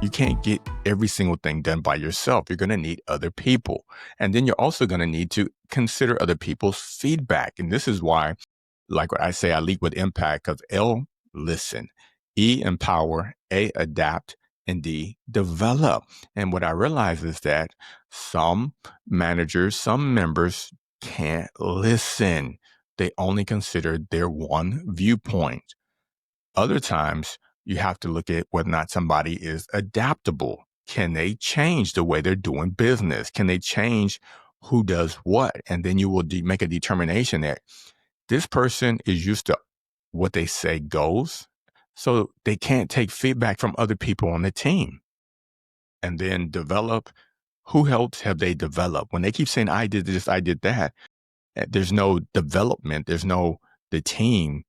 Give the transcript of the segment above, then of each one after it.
You can't get every single thing done by yourself. You're going to need other people. And then you're also going to need to consider other people's feedback. And this is why, like what I say, I lead with impact, because L, listen, E, empower, A, adapt, and D, develop. And what I realize is that some managers, some members can't listen. They only consider their one viewpoint. Other times, you have to look at whether or not somebody is adaptable. Can they change the way they're doing business? Can they change who does what? And then you will make a determination that this person is used to what they say goes, so they can't take feedback from other people on the team. And then develop, who else have they developed? When they keep saying, I did this, I did that, there's no development. There's no, the team.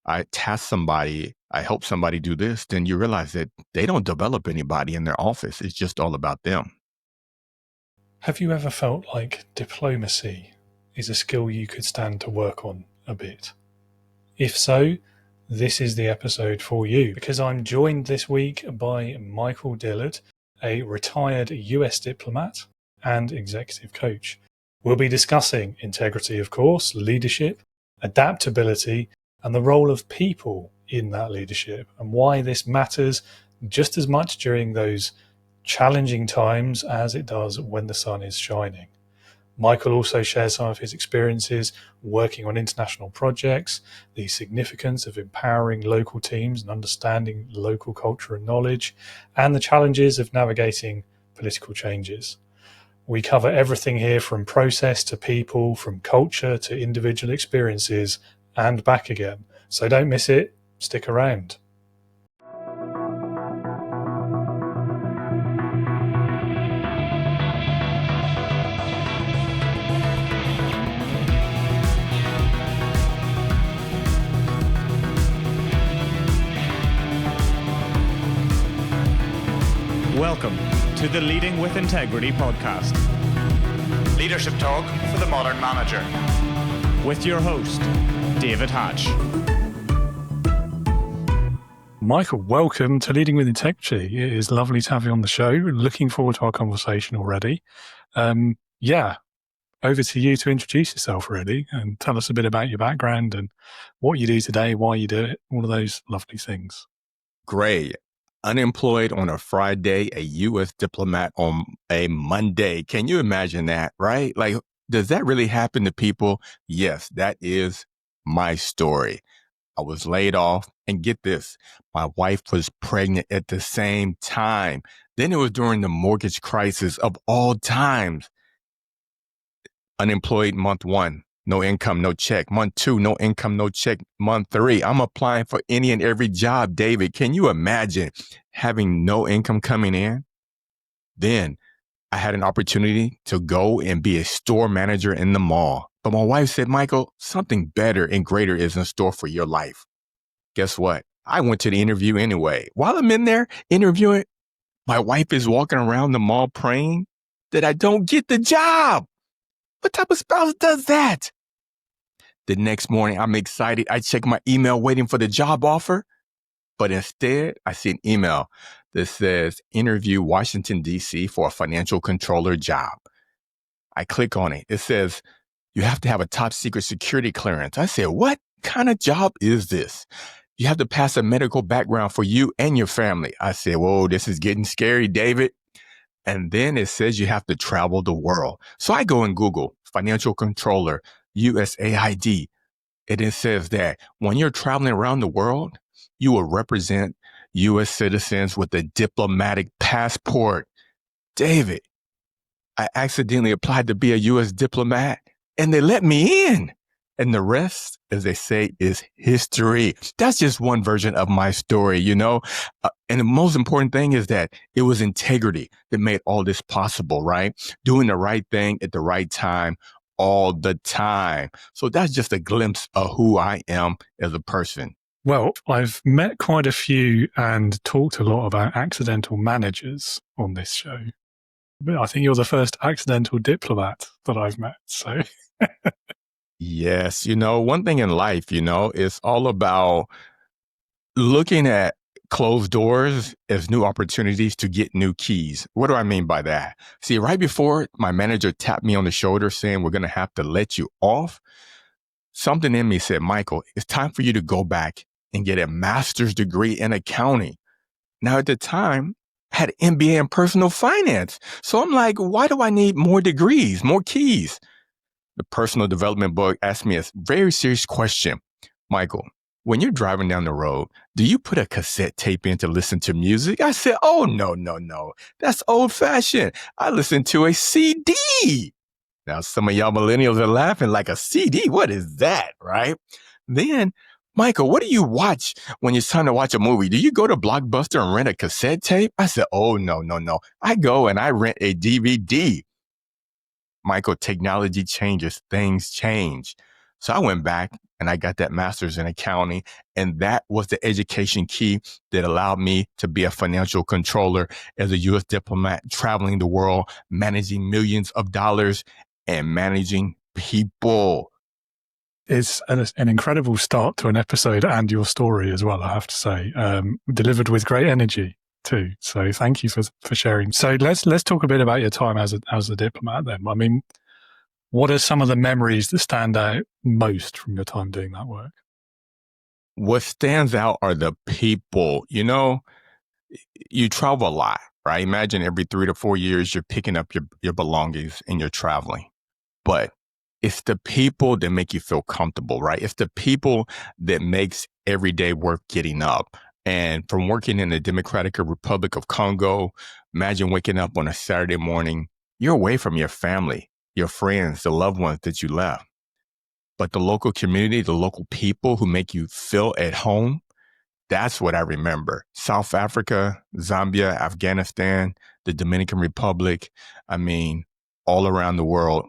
I task somebody, I help somebody do this, then you realize that they don't develop anybody in their office. It's just all about them. Have you ever felt like diplomacy is a skill you could stand to work on a bit? If so, this is the episode for you, because I'm joined this week by Michael Dillard, a retired US diplomat and executive coach. We'll be discussing integrity, of course, leadership, adaptability, and the role of people in that leadership, and why this matters just as much during those challenging times as it does when the sun is shining. Michael also shares some of his experiences working on international projects, the significance of empowering local teams and understanding local culture and knowledge, and the challenges of navigating political changes. We cover everything here, from process to people, from culture to individual experiences, and back again. So don't miss it. Stick around. Welcome to the Leading with Integrity podcast. Leadership talk for the modern manager. With your host, David Hatch. Michael, welcome to Leading with Integrity. It is lovely to have you on the show. Looking forward to our conversation already. Over to you to introduce yourself, really, and tell us a bit about your background and what you do today, why you do it, all of those lovely things. Great. Unemployed on a Friday, a U.S. diplomat on a Monday. Can you imagine that, right? Like, does that really happen to people? Yes, that is my story. I was laid off, and get this, my wife was pregnant at the same time. Then it was during the mortgage crisis of all times. Unemployed month 1, no income, no check. Month 2, no income, no check. Month 3, I'm applying for any and every job. David, can you imagine having no income coming in? Then I had an opportunity to go and be a store manager in the mall. But my wife said, Michael, something better and greater is in store for your life. Guess what? I went to the interview anyway. While I'm in there interviewing, my wife is walking around the mall praying that I don't get the job. What type of spouse does that? The next morning, I'm excited. I check my email waiting for the job offer. But instead, I see an email that says, interview Washington, D.C. for a financial controller job. I click on it. It says, you have to have a top secret security clearance. I said, what kind of job is this? You have to pass a medical background for you and your family. I said, whoa, this is getting scary, David. And then it says you have to travel the world. So I go and Google financial controller, USAID. And it says that when you're traveling around the world, you will represent U.S. citizens with a diplomatic passport. David, I accidentally applied to be a U.S. diplomat, and they let me in. And the rest, as they say, is history. That's just one version of my story, you know? And the most important thing is that it was integrity that made all this possible, right? Doing the right thing at the right time all the time. So that's just a glimpse of who I am as a person. Well, I've met quite a few and talked a lot about accidental managers on this show. But I think you're the first accidental diplomat that I've met. So, yes, you know, one thing in life, you know, it's all about looking at closed doors as new opportunities to get new keys. What do I mean by that? See, right before my manager tapped me on the shoulder saying, we're going to have to let you off, something in me said, Michael, it's time for you to go back and get a master's degree in accounting. Now, at the time, I had an MBA in personal finance. So I'm like, why do I need more degrees, more keys? The personal development book asked me a very serious question. Michael, when you're driving down the road, do you put a cassette tape in to listen to music? I said, oh, no. That's old fashioned. I listen to a CD. Now, some of y'all millennials are laughing like a CD. What is that, right? Then, Michael, what do you watch when it's time to watch a movie? Do you go to Blockbuster and rent a cassette tape? I said, oh, no. I go and I rent a DVD. Michael, technology changes, things change. So I went back and I got that master's in accounting. And that was the education key that allowed me to be a financial controller as a U.S. diplomat, traveling the world, managing millions of dollars and managing people. It's an incredible start to an episode and your story as well, I have to say, delivered with great energy too. So thank you for sharing. So let's talk a bit about your time as a diplomat then. I mean, what are some of the memories that stand out most from your time doing that work? What stands out are the people. You know, you travel a lot, right? Imagine every 3 to 4 years, you're picking up your belongings and you're traveling. But it's the people that make you feel comfortable, right? It's the people that makes every day worth getting up. And from working in the Democratic Republic of Congo, imagine waking up on a Saturday morning, you're away from your family, your friends, the loved ones that you left. But the local community, the local people who make you feel at home, that's what I remember. South Africa, Zambia, Afghanistan, the Dominican Republic, I mean, all around the world,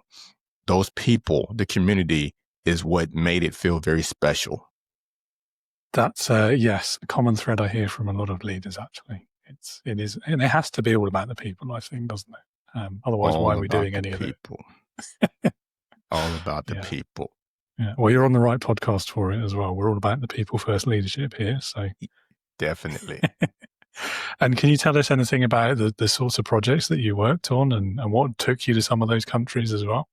those people, the community is what made it feel very special. That's, yes, a common thread I hear from a lot of leaders, actually. It is, and it has to be all about the people, I think, doesn't it? Otherwise, why are we doing any of it? All about the people. Yeah. Well, you're on the right podcast for it as well. We're all about the people first leadership here. So definitely. And can you tell us anything about the sorts of projects that you worked on and what took you to some of those countries as well?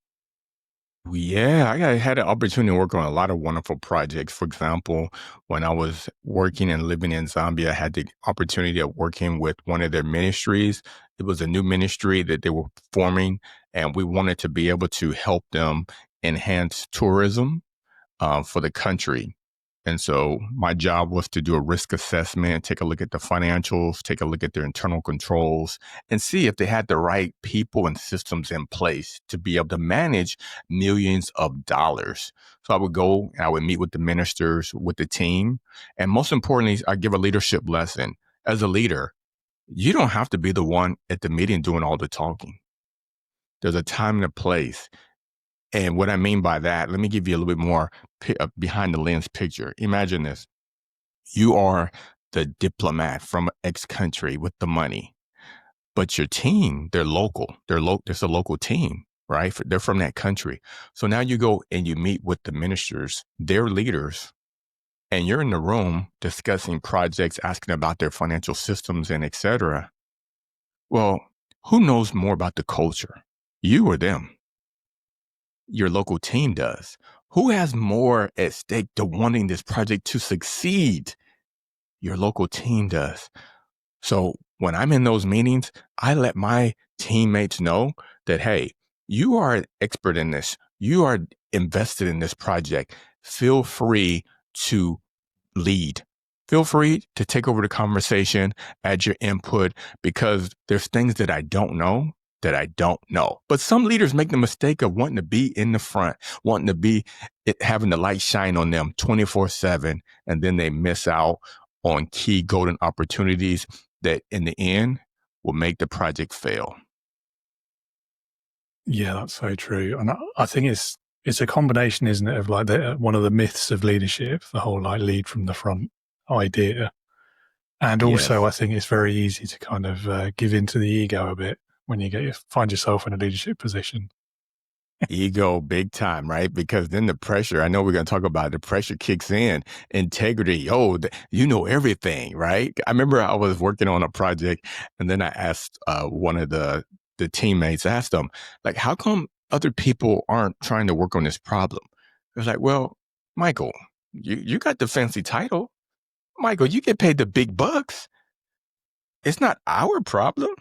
Yeah, I had an opportunity to work on a lot of wonderful projects. For example, when I was working and living in Zambia, I had the opportunity of working with one of their ministries. It was a new ministry that they were forming, and we wanted to be able to help them enhance tourism for the country. And so my job was to do a risk assessment, take a look at the financials, take a look at their internal controls, and see if they had the right people and systems in place to be able to manage millions of dollars. So I would go and I would meet with the ministers, with the team. And most importantly, I give a leadership lesson. As a leader, you don't have to be the one at the meeting doing all the talking. There's a time and a place. And what I mean by that, let me give you a little bit more behind the lens picture. Imagine this. You are the diplomat from X country with the money, but your team, they're local. There's a local team, right? They're from that country. So now you go and you meet with the ministers, their leaders, and you're in the room discussing projects, asking about their financial systems and et cetera. Well, who knows more about the culture? You or them? Your local team does. Who has more at stake to wanting this project to succeed? Your local team does. So when I'm in those meetings, I let my teammates know that, hey, you are an expert in this. You are invested in this project. Feel free to lead. Feel free to take over the conversation, add your input, because there's things that I don't know. But some leaders make the mistake of wanting to be in the front, wanting to be having the light shine on them 24/7, and then they miss out on key golden opportunities that in the end will make the project fail. Yeah, that's so true. And I think it's a combination, isn't it, of like one of the myths of leadership, the whole like lead from the front idea. And also, yes. I think it's very easy to kind of give into the ego a bit when you find yourself in a leadership position. Ego big time, right? Because then the pressure, I know we're going to talk about it, the pressure kicks in. Integrity. Oh, you know everything, right? I remember I was working on a project and then I asked one of the teammates, asked them, like, how come other people aren't trying to work on this problem? It was like, well, Michael, you got the fancy title. Michael, you get paid the big bucks. It's not our problem.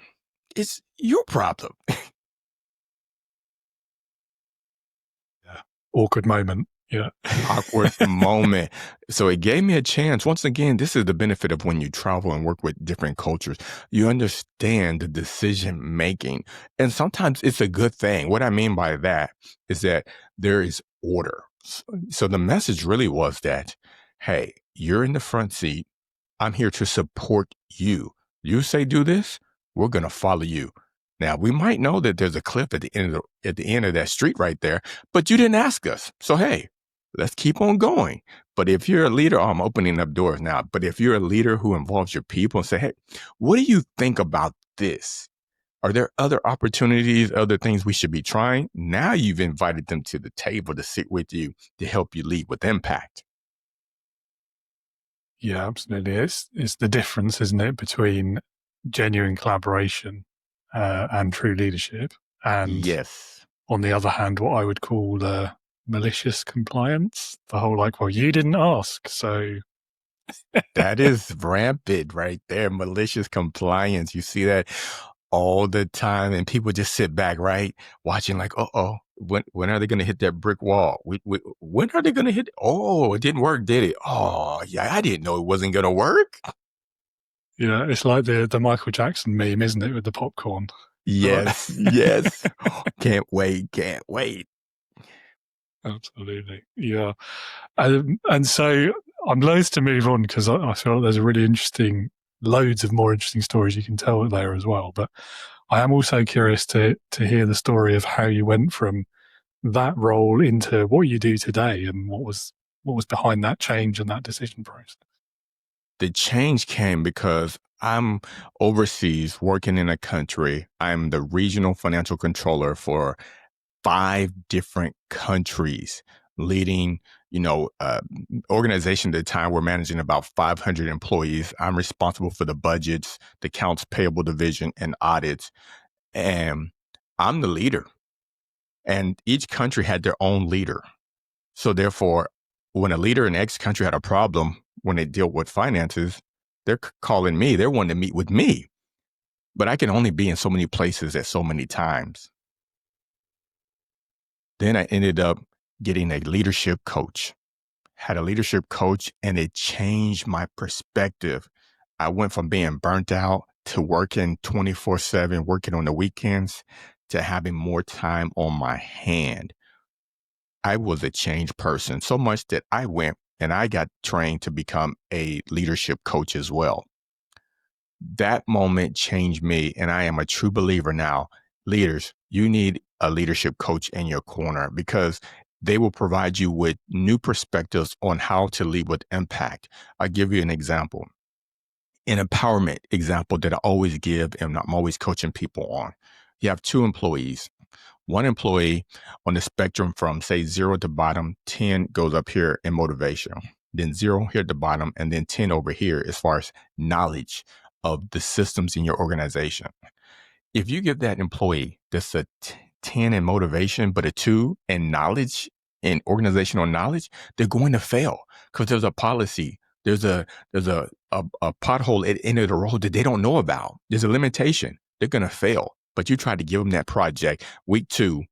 It's your problem. Awkward moment. Yeah. Awkward moment. So it gave me a chance. Once again, this is the benefit of when you travel and work with different cultures. You understand the decision making. And sometimes it's a good thing. What I mean by that is that there is order. So the message really was that, hey, you're in the front seat. I'm here to support you. You say do this, we're going to follow you. Now, we might know that there's a cliff at the end of that street right there, but you didn't ask us. So, hey, let's keep on going. But if you're a leader, I'm opening up doors now. But if you're a leader who involves your people and say, hey, what do you think about this? Are there other opportunities, other things we should be trying? Now you've invited them to the table to sit with you to help you lead with impact. Yeah, absolutely. It's the difference, isn't it, between genuine collaboration and true leadership, and yes, on the other hand, what I would call malicious compliance. The whole like, well, you didn't ask, so that is rampant right there. Malicious compliance. You see that all the time, and people just sit back, right, watching like, when are they going to hit that brick wall? When are they going to hit? Oh, it didn't work, did it? Oh, yeah, I didn't know it wasn't going to work. Yeah, it's like the Michael Jackson meme, isn't it, with the popcorn? Yes, yes. Can't wait. Absolutely. Yeah. And so I'm loath to move on because I feel like there's a really loads of more interesting stories you can tell there as well. But I am also curious to hear the story of how you went from that role into what you do today and what was behind that change and that decision process. The change came because I'm overseas working in a country. I'm the regional financial controller for 5 different countries, leading, organization at the time. We're managing about 500 employees. I'm responsible for the budgets, the accounts payable division, and audits. And I'm the leader. And each country had their own leader. So therefore, when a leader in X country had a problem, when they deal with finances, they're calling me. They're wanting to meet with me. But I can only be in so many places at so many times. Then I ended up getting a leadership coach. Had a leadership coach, and it changed my perspective. I went from being burnt out to working 24/7, working on the weekends, to having more time on my hand. I was a changed person, so much that I went and I got trained to become a leadership coach as well. That moment changed me, and I am a true believer now. Leaders, you need a leadership coach in your corner because they will provide you with new perspectives on how to lead with impact. I'll give you an example. An empowerment example that I always give and I'm always coaching people on. You have 2 employees. One employee on the spectrum from, say, 0 to bottom, 10 goes up here in motivation, then 0 here at the bottom, and then 10 over here as far as knowledge of the systems in your organization. If you give that employee that's a 10 in motivation, but a 2 in knowledge, in organizational knowledge, they're going to fail because there's a policy. There's a pothole at the end of the road that they don't know about. There's a limitation. They're going to fail. But you try to give them that project. Week 2,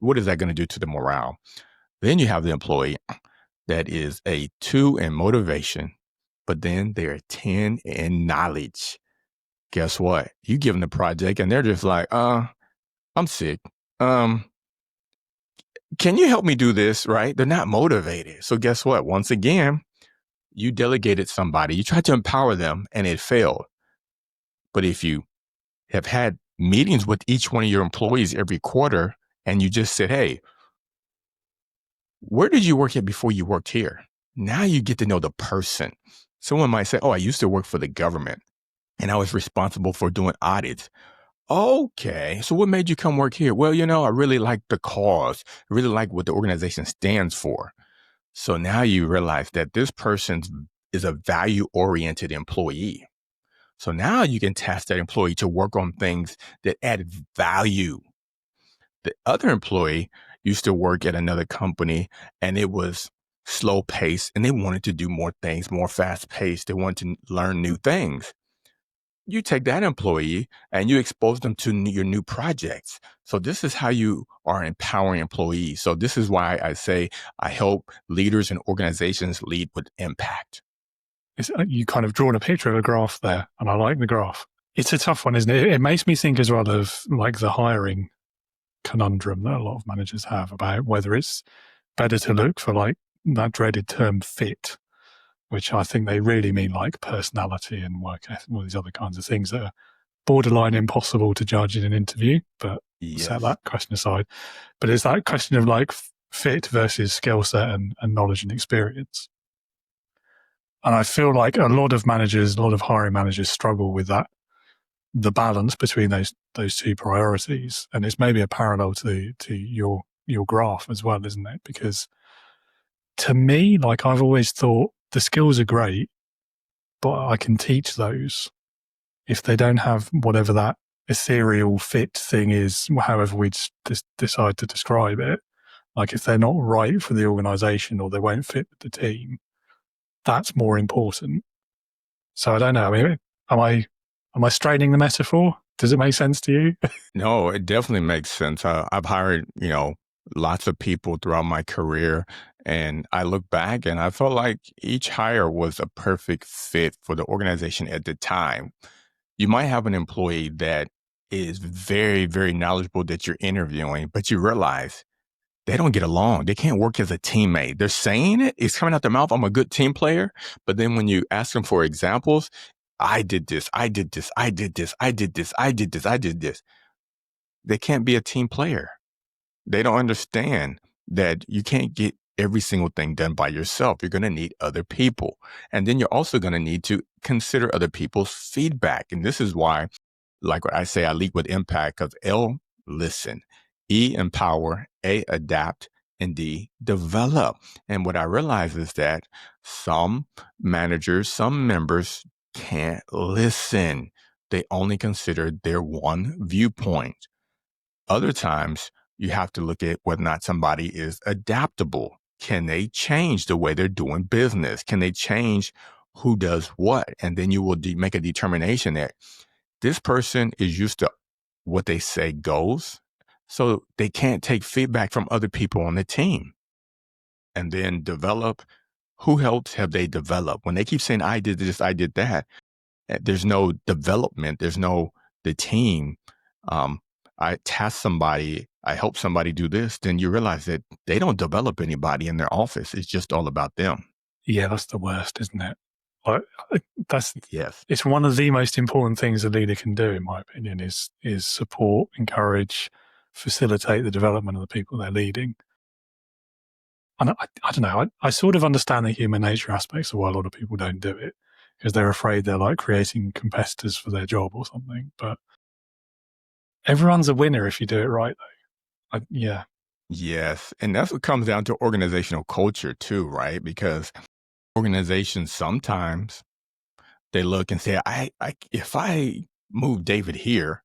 what is that going to do to the morale? Then you have the employee that is a 2 in motivation, but then they're 10 in knowledge. Guess what? You give them the project and they're just like, I'm sick. Can you help me do this? Right? They're not motivated. So guess what? Once again, you delegated somebody. You tried to empower them and it failed. But if you have had meetings with each one of your employees every quarter and you just said, hey, where did you work at before you worked here? Now you get to know the person. Someone might say, oh, I used to work for the government and I was responsible for doing audits. Okay, so what made you come work here? Well, I really like the cause. I really like what the organization stands for. So now you realize that this person is a value-oriented employee. So now you can task that employee to work on things that add value. The other employee used to work at another company and it was slow paced and they wanted to do more things, more fast paced. They wanted to learn new things. You take that employee and you expose them to your new projects. So this is how you are empowering employees. So this is why I say I help leaders and organizations lead with impact. You kind of drawn a picture of a graph there, and I like the graph. It's a tough one, isn't it? It makes me think as well of like the hiring conundrum that a lot of managers have about whether it's better to look for like that dreaded term fit, which I think they really mean like personality and work ethic, all these other kinds of things that are borderline impossible to judge in an interview, but set that question aside. But it's that question of like fit versus skill set and knowledge and experience. And I feel like a lot of hiring managers struggle with that, the balance between those two priorities. And it's maybe a parallel to your graph as well, isn't it? Because to me, like I've always thought the skills are great, but I can teach those if they don't have whatever that ethereal fit thing is, however we decide to describe it. Like if they're not right for the organization or they won't fit with the team, that's more important. So I don't know. I mean, am I straining the metaphor? Does it make sense to you? No, it definitely makes sense. I've hired, lots of people throughout my career, and I look back and I felt like each hire was a perfect fit for the organization at the time. You might have an employee that is very, very knowledgeable that you're interviewing, but you realize they don't get along. They can't work as a teammate. They're saying it. It's coming out their mouth. I'm a good team player. But then when you ask them for examples, I did this, I did this, I did this, I did this, I did this, I did this. They can't be a team player. They don't understand that you can't get every single thing done by yourself. You're going to need other people. And then you're also going to need to consider other people's feedback. And this is why, like I say, I lead with impact, because L, listen, E, empower, A, adapt, and D, develop. And what I realize is that some managers, some members can't listen. They only consider their one viewpoint. Other times, you have to look at whether or not somebody is adaptable. Can they change the way they're doing business? Can they change who does what? And then you will make a determination that this person is used to what they say goes, so they can't take feedback from other people on the team. And then develop, who else have they developed? When they keep saying, I did this, I did that, there's no development. There's no, the team. I task somebody, I help somebody do this, then you realize that they don't develop anybody in their office. It's just all about them. Yeah, that's the worst, isn't it? Yes. It's one of the most important things a leader can do, in my opinion, is support, encourage, facilitate the development of the people they're leading. And I don't know, I sort of understand the human nature aspects of why a lot of people don't do it, because they're afraid they're like creating competitors for their job or something. But everyone's a winner if you do it right, though. Yeah. Yes. And that's what comes down to organizational culture too, right? Because organizations sometimes they look and say, if I move David here,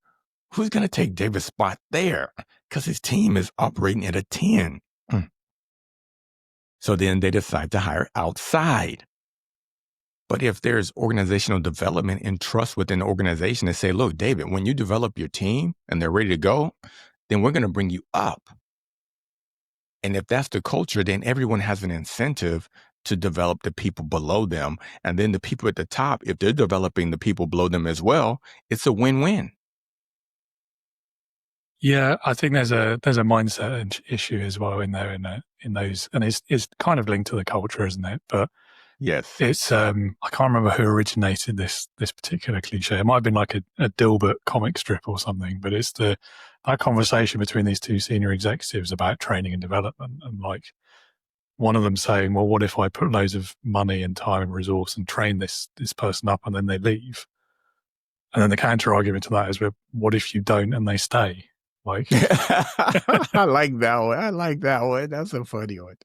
who's going to take David's spot there? Because his team is operating at a 10. So then they decide to hire outside. But if there's organizational development and trust within the organization and say, look, David, when you develop your team and they're ready to go, then we're going to bring you up. And if that's the culture, then everyone has an incentive to develop the people below them. And then the people at the top, if they're developing the people below them as well, it's a win-win. Yeah, I think there's a mindset issue as well in there in those, and it's kind of linked to the culture, isn't it? But yes, it's I can't remember who originated this particular cliche. It might have been like a Dilbert comic strip or something, but it's that conversation between these two senior executives about training and development, and like one of them saying, well, what if I put loads of money and time and resource and train this person up and then they leave? And then the counter argument to that is, well, what if you don't and they stay? Like, I like that one. I like that one. That's a funny one.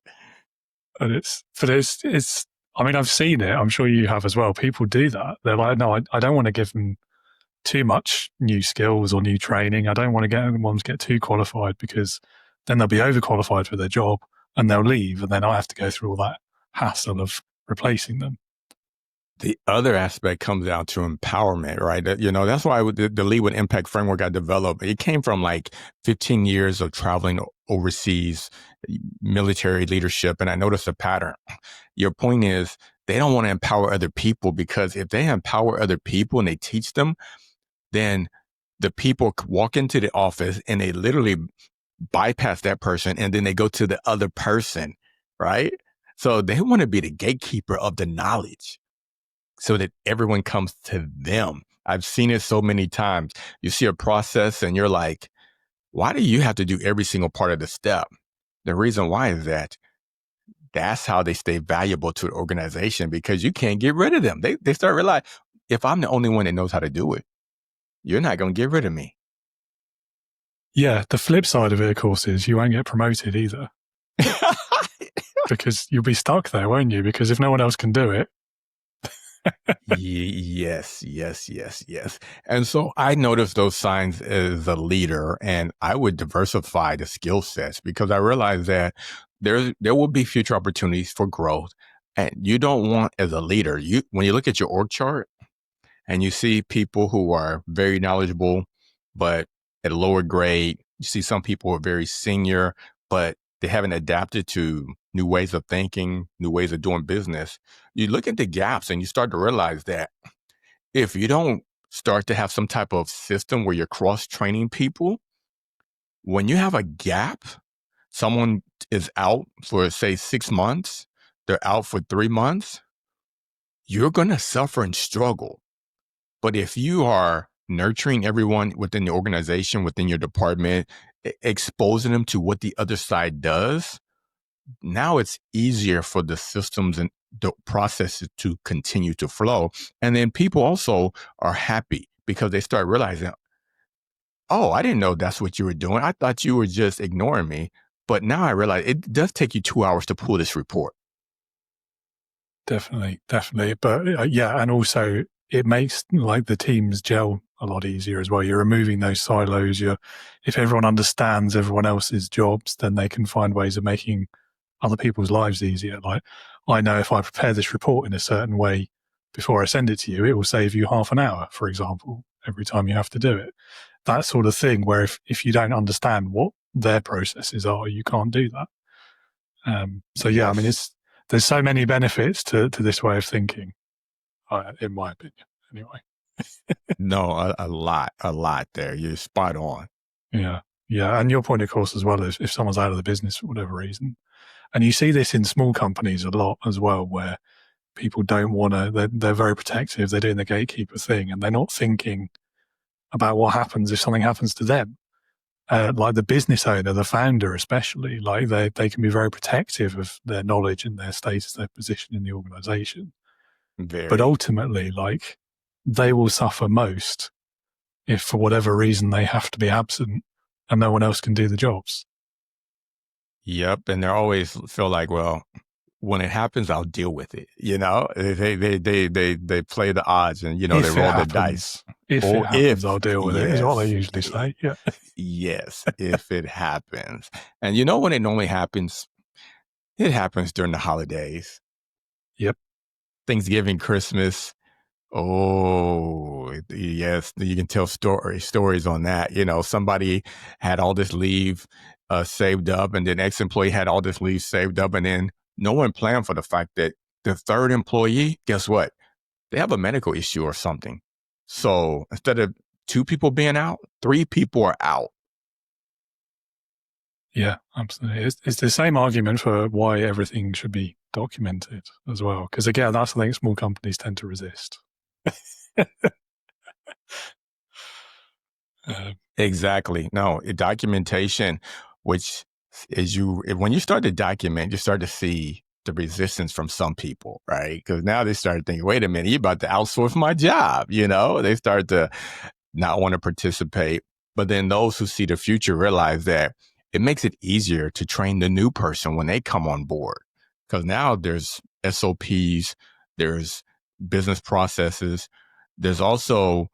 and it's I mean, I've seen it. I'm sure you have as well. People do that. They're like, no, I don't want to give them too much new skills or new training. I don't want to get them to get too qualified, because then they'll be overqualified for their job and they'll leave, and then I have to go through all that hassle of replacing them. The other aspect comes down to empowerment, right? That's why the Lead with Impact framework I developed, it came from like 15 years of traveling overseas, military leadership. And I noticed a pattern. Your point is they don't want to empower other people, because if they empower other people and they teach them, then the people walk into the office and they literally bypass that person, and then they go to the other person, right? So they want to be the gatekeeper of the knowledge so that everyone comes to them. I've seen it so many times. You see a process and you're like, why do you have to do every single part of the step? The reason why is that's how they stay valuable to the organization, because you can't get rid of them. They start realizing, if I'm the only one that knows how to do it, you're not going to get rid of me. Yeah, the flip side of it, of course, is you won't get promoted either. Because you'll be stuck there, won't you? Because if no one else can do it. Yes. And so I noticed those signs as a leader, and I would diversify the skill sets, because I realized that there will be future opportunities for growth. And you don't want, as a leader, when you look at your org chart and you see people who are very knowledgeable, but at a lower grade, you see some people who are very senior, but they haven't adapted to new ways of thinking, new ways of doing business. You look at the gaps and you start to realize that if you don't start to have some type of system where you're cross-training people, when you have a gap, someone is out for, say, 6 months, they're out for 3 months, you're going to suffer and struggle. But if you are nurturing everyone within the organization, within your department, exposing them to what the other side does, now it's easier for the systems and the processes to continue to flow. And then people also are happy because they start realizing, oh, I didn't know that's what you were doing. I thought you were just ignoring me. But now I realize it does take you 2 hours to pull this report. Definitely. But yeah, and also it makes like the teams gel a lot easier as well. You're removing those silos. If everyone understands everyone else's jobs, then they can find ways of making other people's lives easier. Like, I know if I prepare this report in a certain way before I send it to you, it will save you half an hour, for example, every time you have to do it. That sort of thing, where if you don't understand what their processes are, you can't do that. So yeah, I mean, there's so many benefits to this way of thinking, in my opinion, anyway. No, a lot there. You're spot on. Yeah. And your point, of course, as well, is if someone's out of the business for whatever reason, and you see this in small companies a lot as well, where people don't want to, they're very protective, they're doing the gatekeeper thing, and they're not thinking about what happens if something happens to them. Like the business owner, the founder especially, like they can be very protective of their knowledge and their status, their position in the organization. But ultimately, like, they will suffer most if for whatever reason they have to be absent and no one else can do the jobs. Yep. And they always feel like, well, when it happens, I'll deal with it. You know, they play the odds and, they roll the dice. If it happens, I'll deal with it, is what they usually say. Yeah. Yes, if it happens. And when it normally happens? It happens during the holidays. Yep. Thanksgiving, Christmas. Oh, yes. You can tell stories on that. Somebody had all this leave saved up, and then ex-employee had all this leave saved up, and then no one planned for the fact that the third employee, guess what? They have a medical issue or something. So instead of 2 people being out, 3 people are out. Yeah, absolutely. It's the same argument for why everything should be documented as well. Because again, that's the thing small companies tend to resist. Exactly. No, documentation, which is when you start to document, you start to see the resistance from some people, right? Because now they started thinking, wait a minute, you're about to outsource my job. They start to not want to participate. But then those who see the future realize that it makes it easier to train the new person when they come on board. Because now there's SOPs, there's business processes, there's also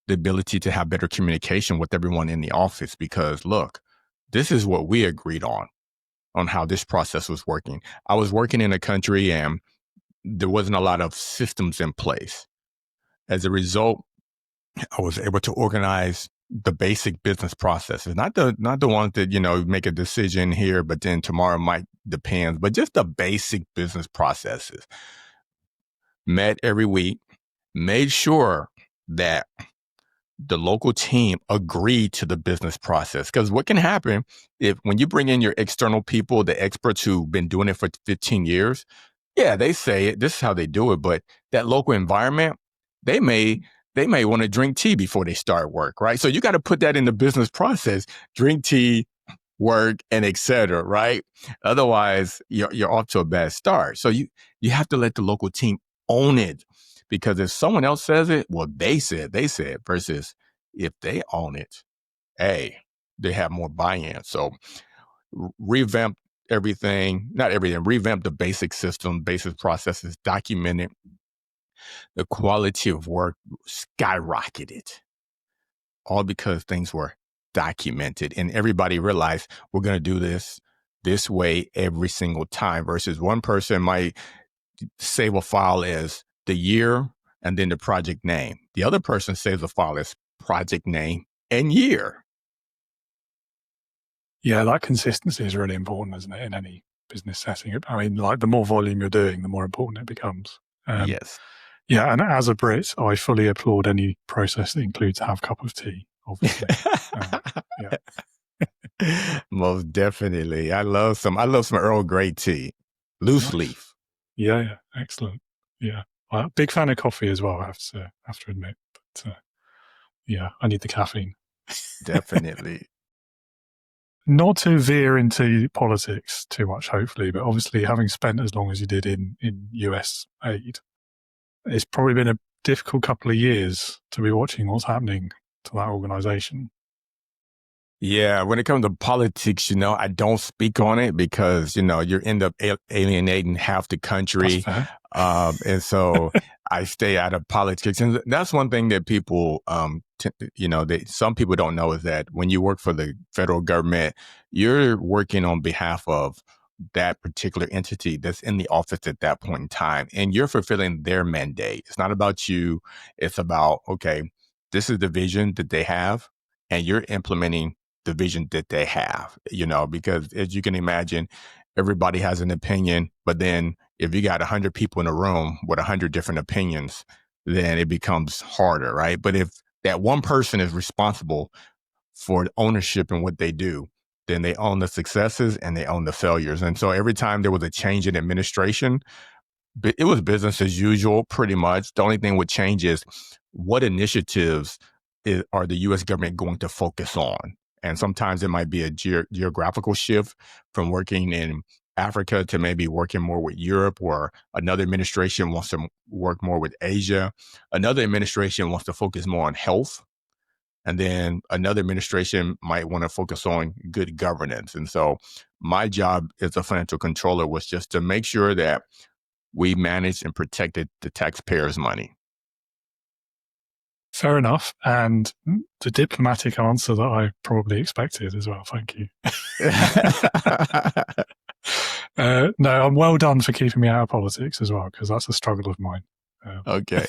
the ability to have better communication with everyone in the office. Because look, this is what we agreed on how this process was working. I was working in a country and there wasn't a lot of systems in place. As a result, I was able to organize the basic business processes, not the ones that, make a decision here, but then tomorrow might depend, but just the basic business processes. Met every week, made sure that the local team agreed to the business process. Because what can happen when you bring in your external people, the experts who've been doing it for 15 years, yeah, they say it, this is how they do it, but that local environment, they may want to drink tea before they start work, right? So you got to put that in the business process, drink tea, work, and et cetera, right? Otherwise, you're off to a bad start. So you have to let the local team own it, because if someone else says it, well, they said, versus if they own it, they have more buy-in. So revamp everything, not everything, revamp the basic system, basic processes, document it. The quality of work skyrocketed, all because things were documented and everybody realized we're going to do this way every single time, versus one person might save a file as the year and then the project name. The other person saves a file as project name and year. Yeah, that consistency is really important, isn't it, in any business setting? I mean, like the more volume you're doing, the more important it becomes. Yes. Yeah, and as a Brit, I fully applaud any process that includes have a cup of tea, obviously. Yeah. Most definitely. I love some Earl Grey tea. Loose leaf. Yeah, excellent. Yeah. Big fan of coffee as well, I have to admit. But yeah, I need the caffeine. Definitely. Not to veer into politics too much, hopefully, but obviously having spent as long as you did in US aid, it's probably been a difficult couple of years to be watching what's happening to that organization. Yeah, when it comes to politics, I don't speak on it because, you end up alienating half the country. That's fair. And so I stay out of politics. And that's one thing that people, some people don't know, is that when you work for the federal government, you're working on behalf of that particular entity that's in the office at that point in time, and you're fulfilling their mandate. It's not about you. It's about, okay, this is the vision that they have, and you're implementing the vision that they have, because as you can imagine, everybody has an opinion, but then if you got 100 people in a room with 100 different opinions, then it becomes harder, right? But if that one person is responsible for ownership in what they do, then they own the successes and they own the failures. And so every time there was a change in administration, it was business as usual, pretty much. The only thing would change is what initiatives are the U.S. government going to focus on? And sometimes it might be a geographical shift from working in Africa to maybe working more with Europe, or another administration wants to work more with Asia. Another administration wants to focus more on health. And then another administration might want to focus on good governance. And so my job as a financial controller was just to make sure that we managed and protected the taxpayers' money. Fair enough. And the diplomatic answer that I probably expected as well. Thank you. No, I'm well done for keeping me out of politics as well, because that's a struggle of mine. Okay.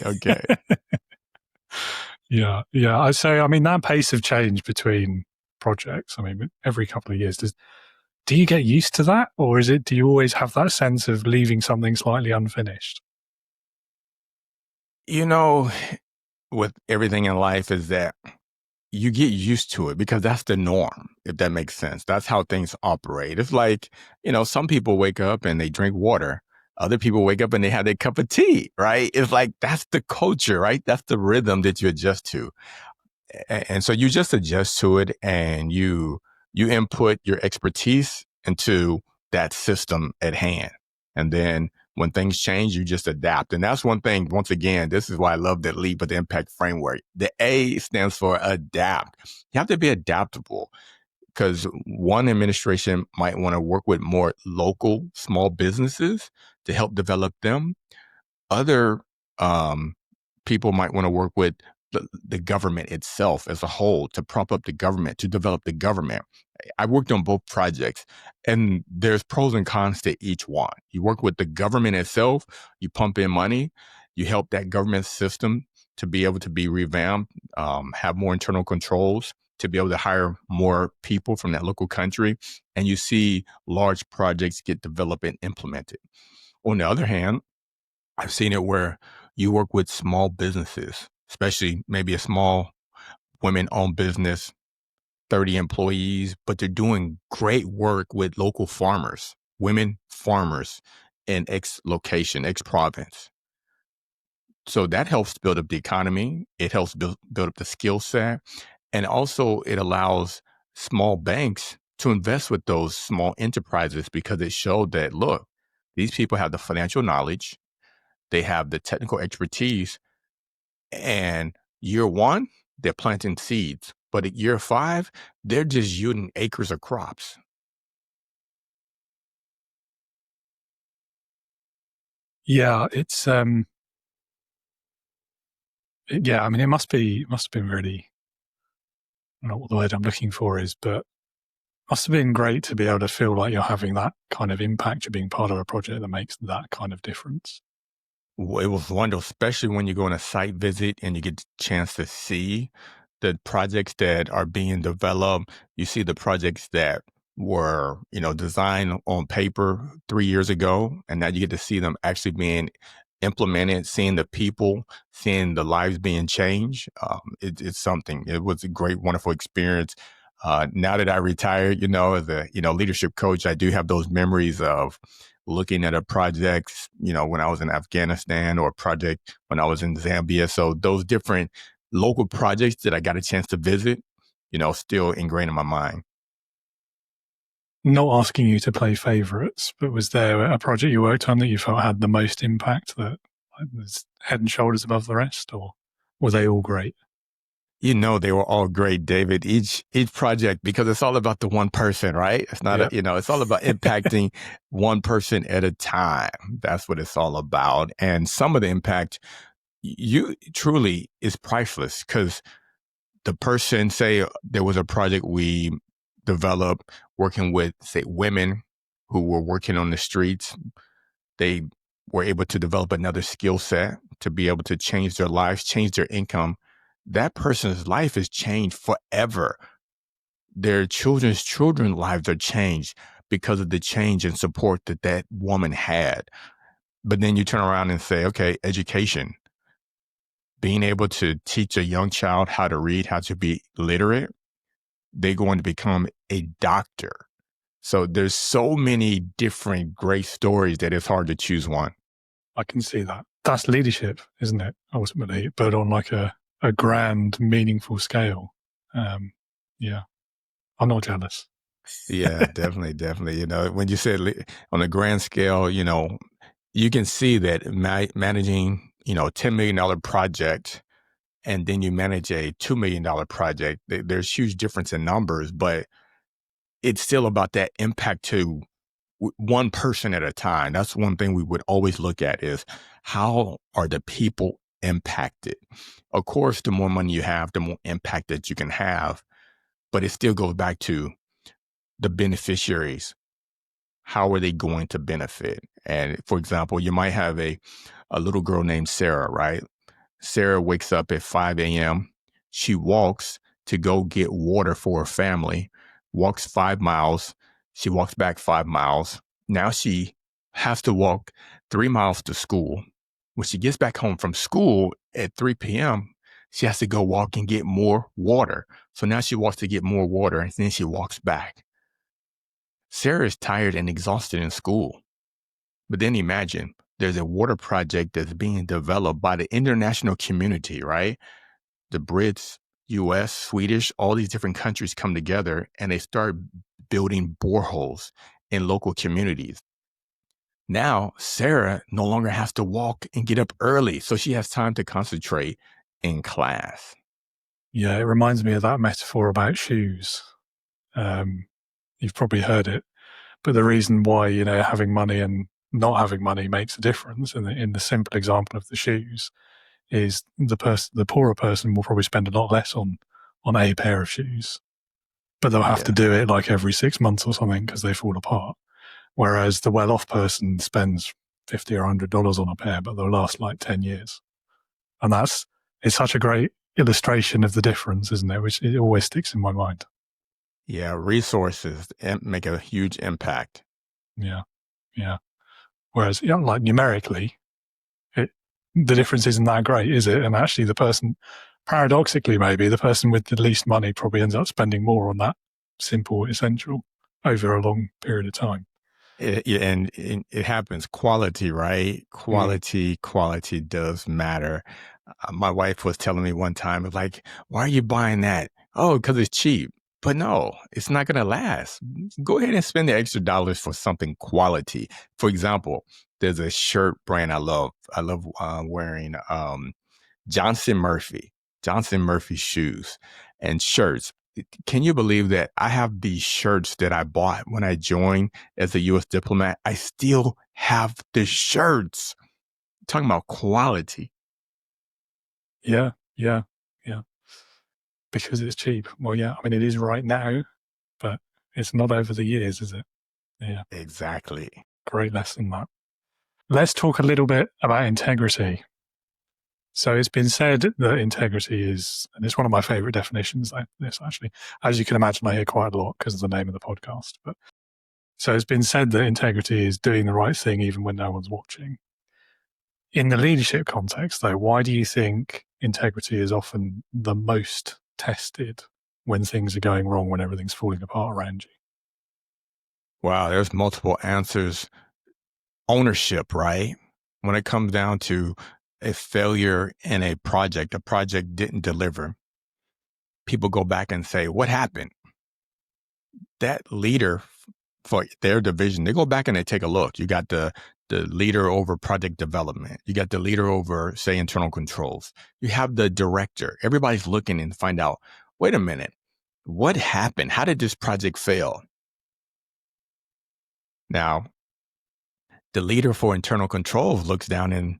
Yeah. I say, I mean, that pace of change between projects, I mean, every couple of years, do you get used to that? Or do you always have that sense of leaving something slightly unfinished? With everything in life is that you get used to it because that's the norm, if that makes sense. That's how things operate. It's like, some people wake up and they drink water. Other people wake up and they have their cup of tea, right? It's like, that's the culture, right? That's the rhythm that you adjust to. And so you just adjust to it, and you input your expertise into that system at hand. And then when things change, you just adapt. And that's one thing, once again, this is why I love the Lead with Impact framework. The A stands for adapt. You have to be adaptable, because one administration might want to work with more local small businesses to help develop them. Other people might want to work with the government itself as a whole to prop up the government, to develop the government. I worked on both projects, and there's pros and cons to each one. You work with the government itself, you pump in money, you help that government system to be able to be revamped, have more internal controls, to be able to hire more people from that local country, and you see large projects get developed and implemented. On the other hand, I've seen it where you work with small businesses, especially maybe a small women-owned business, 30 employees, but they're doing great work with local farmers, women farmers in X location, X province. So that helps build up the economy. It helps build up the skill set. And also it allows small banks to invest with those small enterprises, because it showed that, look, these people have the financial knowledge, they have the technical expertise, and year one, they're planting seeds. But at year 5, they're just yielding acres of crops. Yeah, it's yeah, I mean, it must have been really, I don't know what the word I'm looking for is, but must have been great to be able to feel like you're having that kind of impact, you're being part of a project that makes that kind of difference. Well, it was wonderful, especially when you go on a site visit and you get the chance to see the projects that are being developed. You see the projects that were, designed on paper 3 years ago, and now you get to see them actually being implemented, seeing the people, seeing the lives being changed. It's something. It was a great, wonderful experience. Now that I retired, as a leadership coach, I do have those memories of looking at a project, when I was in Afghanistan, or a project when I was in Zambia. So those different local projects that I got a chance to visit, still ingrained in my mind. Not asking you to play favorites, but was there a project you worked on that you felt had the most impact, that was head and shoulders above the rest, or were they all great? They were all great, David. Each project, because it's all about the one person, right? It's not, it's all about impacting one person at a time. That's what it's all about. And some of the impact, you truly is priceless, because the person, say there was a project we developed working with, say, women who were working on the streets. They were able to develop another skill set to be able to change their lives, change their income. That person's life is changed forever. Their children's lives are changed because of the change and support that woman had. But then you turn around and say, okay, education, being able to teach a young child how to read, how to be literate, they're going to become a doctor. So there's so many different great stories that it's hard to choose one. I can see that. That's leadership, isn't it? Ultimately, but on like a grand, meaningful scale. Yeah, I'm not jealous. Yeah, definitely. When you said on a grand scale, you can see that managing, $10 million project, and then you manage a $2 million project, there's huge difference in numbers, but it's still about that impact to one person at a time. That's one thing we would always look at, is how are the people impacted? Of course, the more money you have, the more impact that you can have, but it still goes back to the beneficiaries. How are they going to benefit? And for example, you might have a little girl named Sarah, right? Sarah wakes up at 5 a.m. She walks to go get water for her family, walks 5 miles. She walks back 5 miles. Now she has to walk 3 miles to school. When she gets back home from school at 3 p.m., she has to go walk and get more water. So now she walks to get more water, and then she walks back. Sarah is tired and exhausted in school. But then imagine there's a water project that's being developed by the international community, right? The Brits, US, Swedish, all these different countries come together and they start building boreholes in local communities. Now, Sarah no longer has to walk and get up early, so she has time to concentrate in class. Yeah, it reminds me of that metaphor about shoes. You've probably heard it, but the reason why, having money and not having money makes a difference in the simple example of the shoes is the poorer person will probably spend a lot less on a pair of shoes, but they'll have to do it like every 6 months or something because they fall apart. Whereas the well-off person spends $50 or $100 on a pair, but they'll last like 10 years. And it's such a great illustration of the difference, isn't it? Which it always sticks in my mind. Yeah, resources make a huge impact. Yeah. Whereas, like numerically, the difference isn't that great, is it? And actually the person, paradoxically maybe, the person with the least money probably ends up spending more on that simple essential over a long period of time. And it happens. Quality, right? Quality does matter. My wife was telling me one time, like, why are you buying that? Oh, because it's cheap. But no, it's not going to last. Go ahead and spend the extra dollars for something quality. For example, there's a shirt brand I love. I love wearing Johnson Murphy shoes and shirts. Can you believe that I have these shirts that I bought when I joined as a U.S. diplomat? I still have the shirts. Talking about quality. Yeah. Because it's cheap. Well, yeah, I mean, it is right now, but it's not over the years, is it? Yeah. Exactly. Great lesson, that. Let's talk a little bit about integrity. So it's been said that integrity is, and it's one of my favorite definitions, this actually, as you can imagine, I hear quite a lot because of the name of the podcast. But so it's been said that integrity is doing the right thing even when no one's watching. In the leadership context, though, why do you think integrity is often the most tested when things are going wrong, when everything's falling apart around you? Wow, there's multiple answers. Ownership, right? When it comes down to a failure in a project didn't deliver, people go back and say, what happened? That leader for their division, they go back and they take a look. You got the leader over project development. You got the leader over, say, internal controls. You have the director. Everybody's looking and find out, wait a minute, what happened? How did this project fail? Now, the leader for internal controls looks down and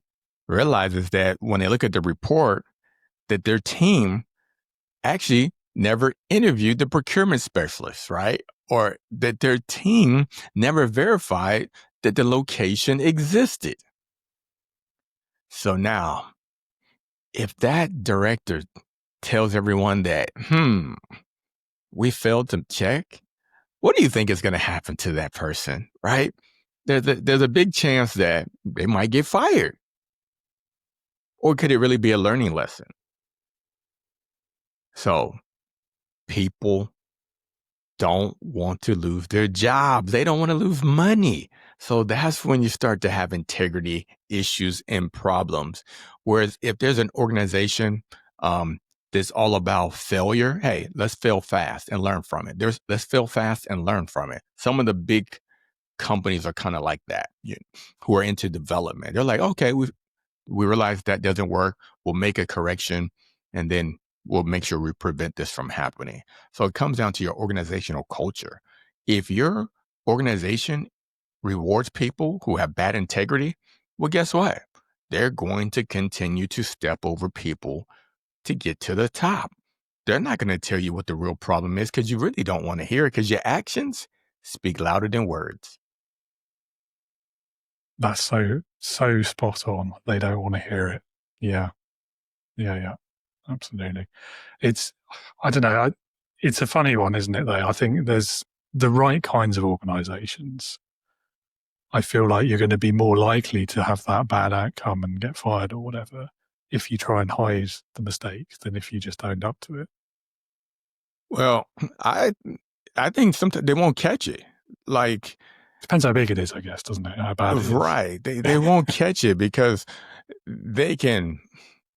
realizes that when they look at the report, that their team actually never interviewed the procurement specialist, right? Or that their team never verified that the location existed. So now, if that director tells everyone that, we failed to check, what do you think is going to happen to that person, right? There's a big chance that they might get fired. Or could it really be a learning lesson? So people don't want to lose their jobs. They don't want to lose money. So that's when you start to have integrity issues and problems. Whereas if there's an organization that's all about failure, hey, let's fail fast and learn from it. Let's fail fast and learn from it. Some of the big companies are kind of like that, who are into development. They're like, okay, we realize that doesn't work. We'll make a correction, and then we'll make sure we prevent this from happening. So it comes down to your organizational culture. If your organization rewards people who have bad integrity, well, guess what? They're going to continue to step over people to get to the top. They're not going to tell you what the real problem is because you really don't want to hear it because your actions speak louder than words. That's so spot on. They don't want to hear it. Yeah. Absolutely. I don't know. It's a funny one, isn't it, though? I think there's the right kinds of organizations. I feel like you're going to be more likely to have that bad outcome and get fired or whatever if you try and hide the mistake than if you just owned up to it. Well, I think sometimes they won't catch it. Like, depends how big it is, I guess, doesn't it? How bad it is. Right. They won't catch it because they can.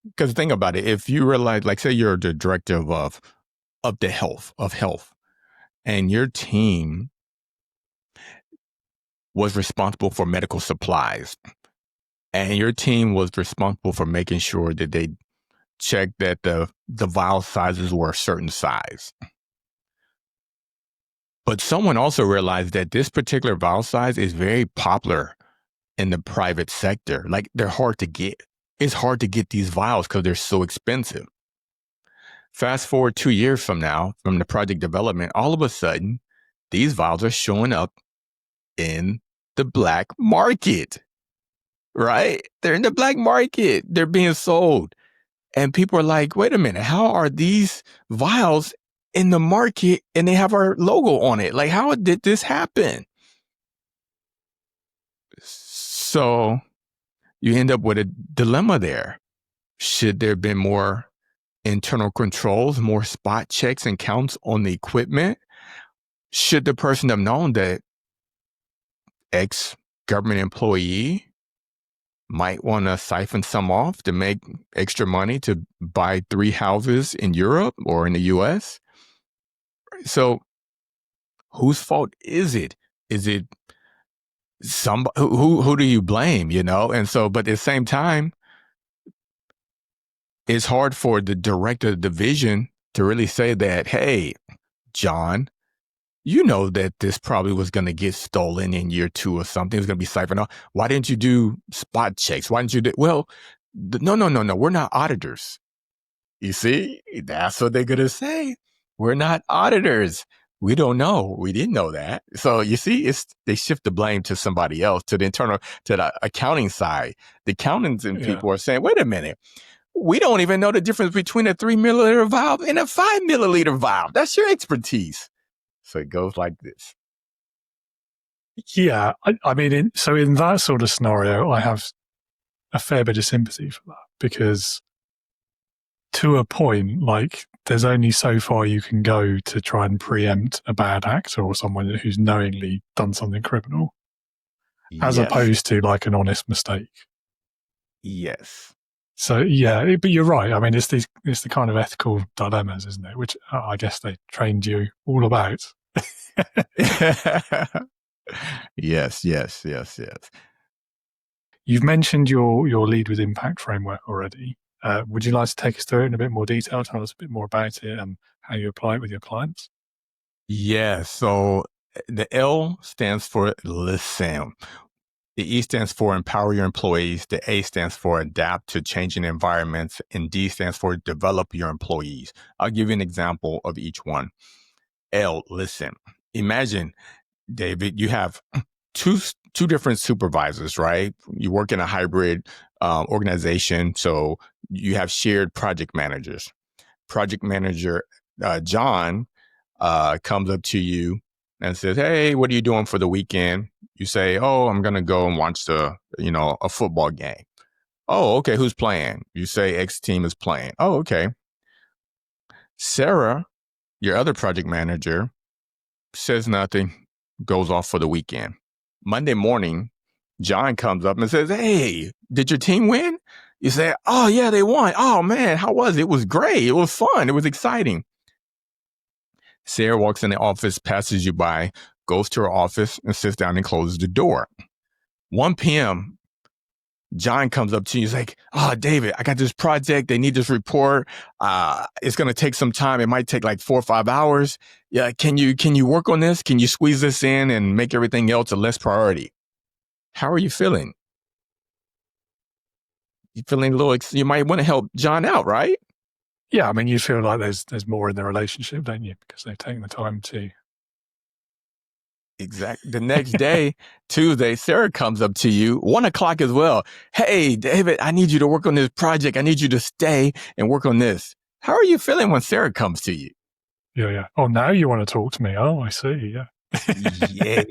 Because think about it. If you realize, like, say you're the director of the health, and your team was responsible for medical supplies, and your team was responsible for making sure that they checked that the vial sizes were a certain size. But someone also realized that this particular vial size is very popular in the private sector. Like, they're hard to get. It's hard to get these vials because they're so expensive. Fast forward 2 years from now, from the project development, all of a sudden, these vials are showing up in the black market, right? They're in the black market. They're being sold. And people are like, wait a minute, how are these vials in the market and they have our logo on it? Like, how did this happen? So you end up with a dilemma there. Should there have been more internal controls, more spot checks and counts on the equipment? Should the person have known that ex-government employee might want to siphon some off to make extra money to buy 3 houses in Europe or in the US? So whose fault is it? Is it somebody? Who do you blame, you know? And so, but at the same time, it's hard for the director of the division to really say that, hey, John, you know that this probably was going to get stolen in year 2 or something. It's going to be siphoned off. Why didn't you do spot checks? Why didn't you do? Well, no. We're not auditors. You see, that's what they're going to say. We're not auditors. We don't know. We didn't know that. So you see, they shift the blame to somebody else, to the accounting side. The accountants and people are saying, wait a minute. We don't even know the difference between a 3 milliliter valve and a 5 milliliter valve. That's your expertise. So it goes like this. Yeah. I mean, in that sort of scenario, I have a fair bit of sympathy for that, because to a point, like, there's only so far you can go to try and preempt a bad actor or someone who's knowingly done something criminal, as opposed to like an honest mistake. Yes. So yeah, but you're right. I mean, it's the kind of ethical dilemmas, isn't it? Which I guess they trained you all about. Yes. You've mentioned your lead with impact framework already. Would you like to take us through it in a bit more detail? Tell us a bit more about it and how you apply it with your clients? Yeah. So the L stands for listen. The E stands for empower your employees. The A stands for adapt to changing environments. And D stands for develop your employees. I'll give you an example of each one. L, listen. Imagine, David, you have two different supervisors, right? You work in a hybrid organization. So you have shared project managers. Project manager John comes up to you and says, hey, what are you doing for the weekend? You say, oh, I'm going to go and watch a football game. Oh, okay. Who's playing? You say X team is playing. Oh, okay. Sarah, your other project manager, says nothing, goes off for the weekend. Monday morning, John comes up and says, hey, did your team win? You say, oh, yeah, they won. Oh, man, how was it? It was great. It was fun. It was exciting. Sarah walks in the office, passes you by, goes to her office and sits down and closes the door. 1 p.m., John comes up to you. He's like, oh, David, I got this project. They need this report. It's going to take some time. It might take like 4 or 5 hours. Yeah. Can you work on this? Can you squeeze this in and make everything else a less priority? How are you feeling? You feeling a little, you might want to help John out, right? Yeah. I mean, you feel like there's more in the relationship, don't you? Because they've taken the time to. Exactly. The next day, Tuesday, Sarah comes up to you, 1 o'clock as well. Hey, David, I need you to work on this project. I need you to stay and work on this. How are you feeling when Sarah comes to you? Yeah. Oh, now you want to talk to me. Oh, I see. Yeah. Yeah,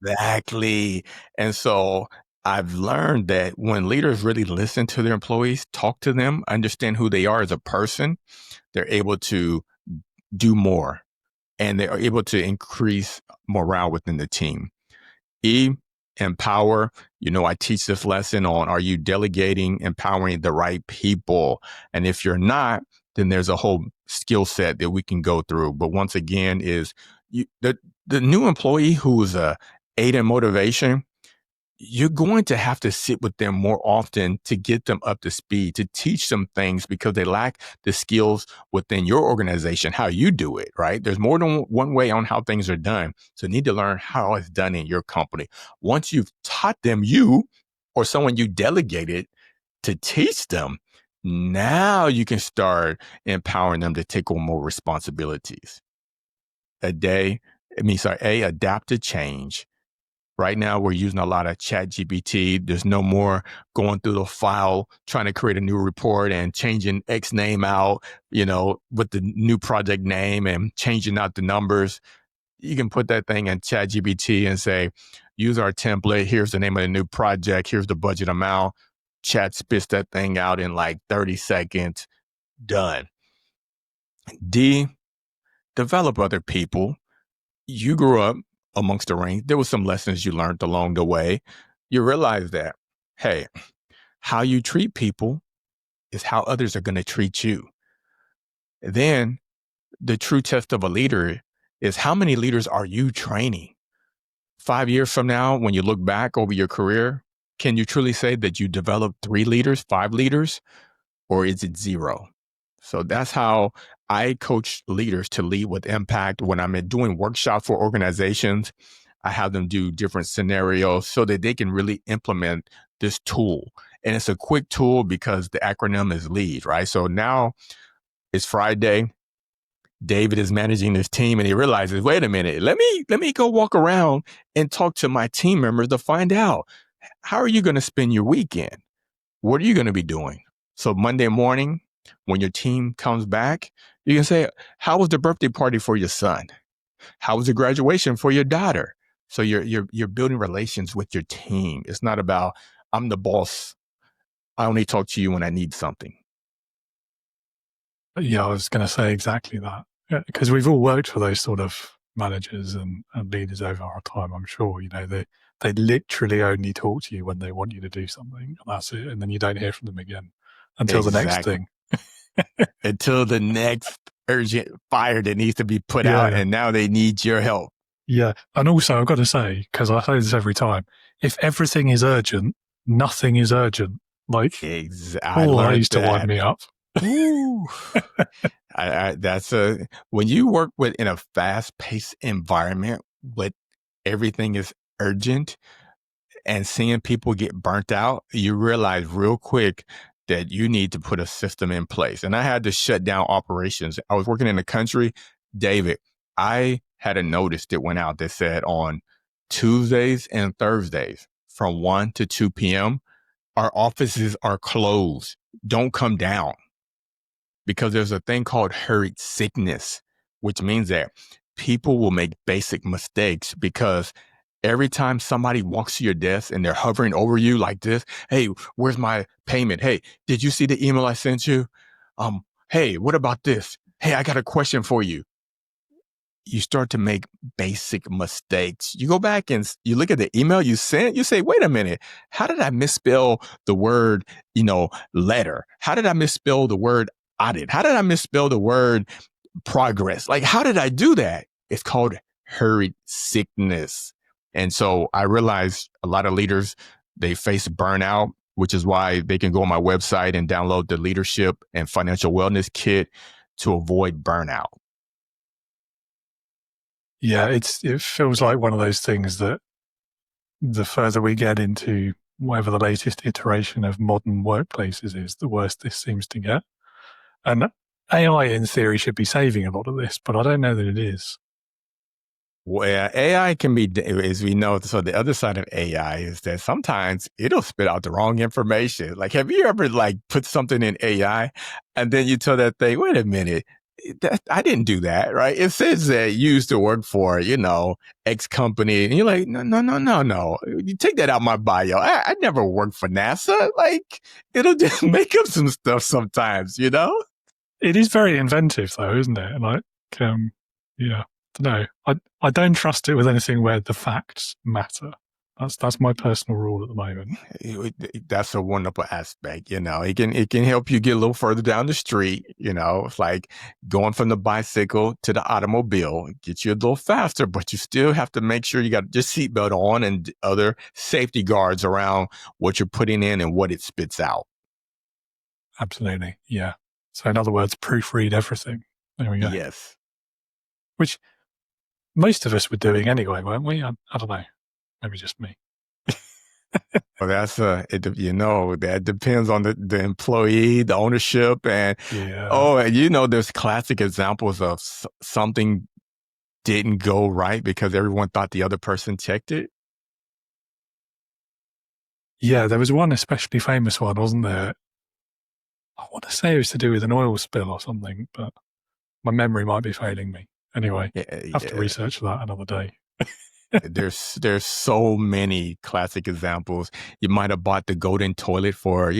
exactly. And so I've learned that when leaders really listen to their employees, talk to them, understand who they are as a person, they're able to do more. And they are able to increase morale within the team. E, empower. I teach this lesson on, are you delegating, empowering the right people? And if you're not, then there's a whole skill set that we can go through. But once again, is the new employee who's a 8 in motivation, you're going to have to sit with them more often to get them up to speed, to teach them things because they lack the skills within your organization, how you do it, right? There's more than one way on how things are done. So you need to learn how it's done in your company. Once you've taught them, you or someone you delegated to teach them, now you can start empowering them to take on more responsibilities. Adapt to change. Right now, we're using a lot of ChatGPT. There's no more going through the file, trying to create a new report and changing X name out, with the new project name and changing out the numbers. You can put that thing in ChatGPT and say, use our template. Here's the name of the new project. Here's the budget amount. Chat spits that thing out in like 30 seconds. Done. D, develop other people. You grew up amongst the ranks. There were some lessons you learned along the way. You realize that, hey, how you treat people is how others are going to treat you. Then the true test of a leader is how many leaders are you training? 5 years from now, when you look back over your career, can you truly say that you developed 3 leaders, 5 leaders, or is it 0? So that's how I coach leaders to lead with impact. When I'm doing workshops for organizations, I have them do different scenarios so that they can really implement this tool. And it's a quick tool because the acronym is LEAD, right? So now it's Friday. David is managing this team and he realizes, wait a minute, let me go walk around and talk to my team members to find out, how are you going to spend your weekend? What are you going to be doing? So Monday morning, when your team comes back, you can say, how was the birthday party for your son? How was the graduation for your daughter? So you're building relations with your team. It's not about, I'm the boss. I only talk to you when I need something. Yeah, I was going to say exactly that. Because we've all worked for those sort of managers and leaders over our time, I'm sure. They literally only talk to you when they want you to do something. And that's it. And then you don't hear from them again until the next thing. Until the next urgent fire that needs to be put out, and now they need your help. Yeah. And also, I've got to say, because I say this every time, if everything is urgent, nothing is urgent. Like, that used to wind me up. When you work in a fast-paced environment with everything is urgent and seeing people get burnt out, you realize real quick that you need to put a system in place. And I had to shut down operations. I was working in the country. David, I had a notice that went out that said on Tuesdays and Thursdays from 1 to 2 p.m., our offices are closed. Don't come down. Because there's a thing called hurried sickness, which means that people will make basic mistakes because every time somebody walks to your desk and they're hovering over you like this, hey, where's my payment? Hey, did you see the email I sent you? Hey, what about this? Hey, I got a question for you. You start to make basic mistakes. You go back and you look at the email you sent, you say, wait a minute, how did I misspell the word, letter? How did I misspell the word audit? How did I misspell the word progress? Like, how did I do that? It's called hurried sickness. And so I realized a lot of leaders, they face burnout, which is why they can go on my website and download the leadership and financial wellness kit to avoid burnout. Yeah, it feels like one of those things that the further we get into whatever the latest iteration of modern workplaces is, the worse this seems to get. And AI, in theory, should be saving a lot of this, but I don't know that it is. Well, AI can be, as we know, so the other side of AI is that sometimes it'll spit out the wrong information. Like, have you ever put something in AI and then you tell that thing, wait a minute, I didn't do that, right? It says that you used to work for, X company. And you're like, no. You take that out my bio. I never worked for NASA. Like, it'll just make up some stuff sometimes, It is very inventive, though, isn't it? Like, yeah, I don't know. I don't trust it with anything where the facts matter. That's my personal rule at the moment. That's a wonderful aspect. It can help you get a little further down the street. It's like going from the bicycle to the automobile. It gets you a little faster, but you still have to make sure you got your seatbelt on and other safety guards around what you're putting in and what it spits out. Absolutely. Yeah. So in other words, proofread everything. There we go. Yes. Which most of us were doing anyway, weren't we? I don't know. Maybe just me. Well, that's that depends on the employee, the ownership, and there's classic examples of something didn't go right because everyone thought the other person checked it. Yeah, there was one especially famous one, wasn't there? I want to say it was to do with an oil spill or something, but my memory might be failing me. Anyway, I have to research that another day. There's so many classic examples. You might have bought the golden toilet for,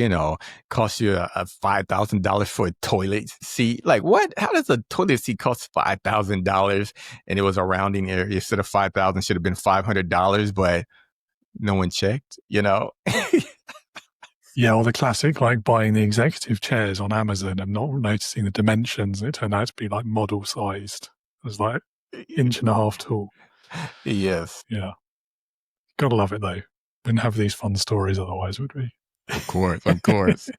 cost you a $5,000 for a toilet seat. Like what? How does a toilet seat cost $5,000? And it was a rounding error. Instead of $5,000, should have been $500, but no one checked, Yeah, or the classic, like buying the executive chairs on Amazon and not noticing the dimensions. It turned out to be like model sized. It was like 1.5 inches tall. Yes. Yeah. Gotta love it though. Wouldn't have these fun stories otherwise, would we? Of course.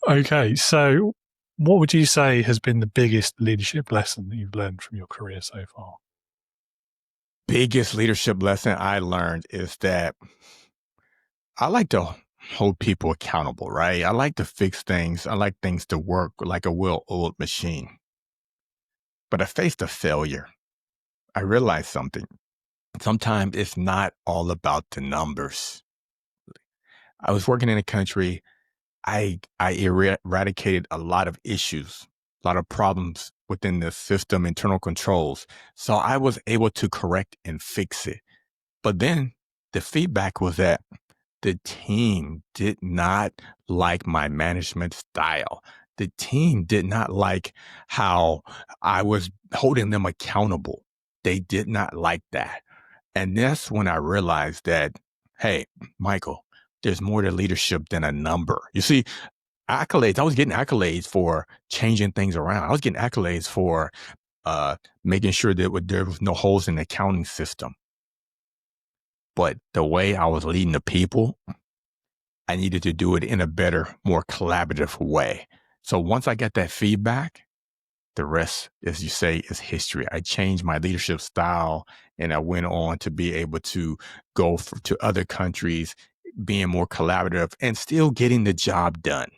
Okay, so what would you say has been the biggest leadership lesson that you've learned from your career so far? Biggest leadership lesson I learned is that I like to hold people accountable, right? I like to fix things. I like things to work like a well-oiled machine. But I faced a failure. I realized something. Sometimes it's not all about the numbers. I was working in a country. I eradicated a lot of issues, a lot of problems within the system, internal controls. So I was able to correct and fix it. But then the feedback was that the team did not like my management style. The team did not like how I was holding them accountable. They did not like that. And that's when I realized that, hey, Michael, there's more to leadership than a number. You see, accolades, I was getting accolades for changing things around. I was getting accolades for making sure that there was no holes in the accounting system. But the way I was leading the people, I needed to do it in a better, more collaborative way. So once I got that feedback, the rest, as you say, is history. I changed my leadership style and I went on to be able to go to other countries, being more collaborative and still getting the job done.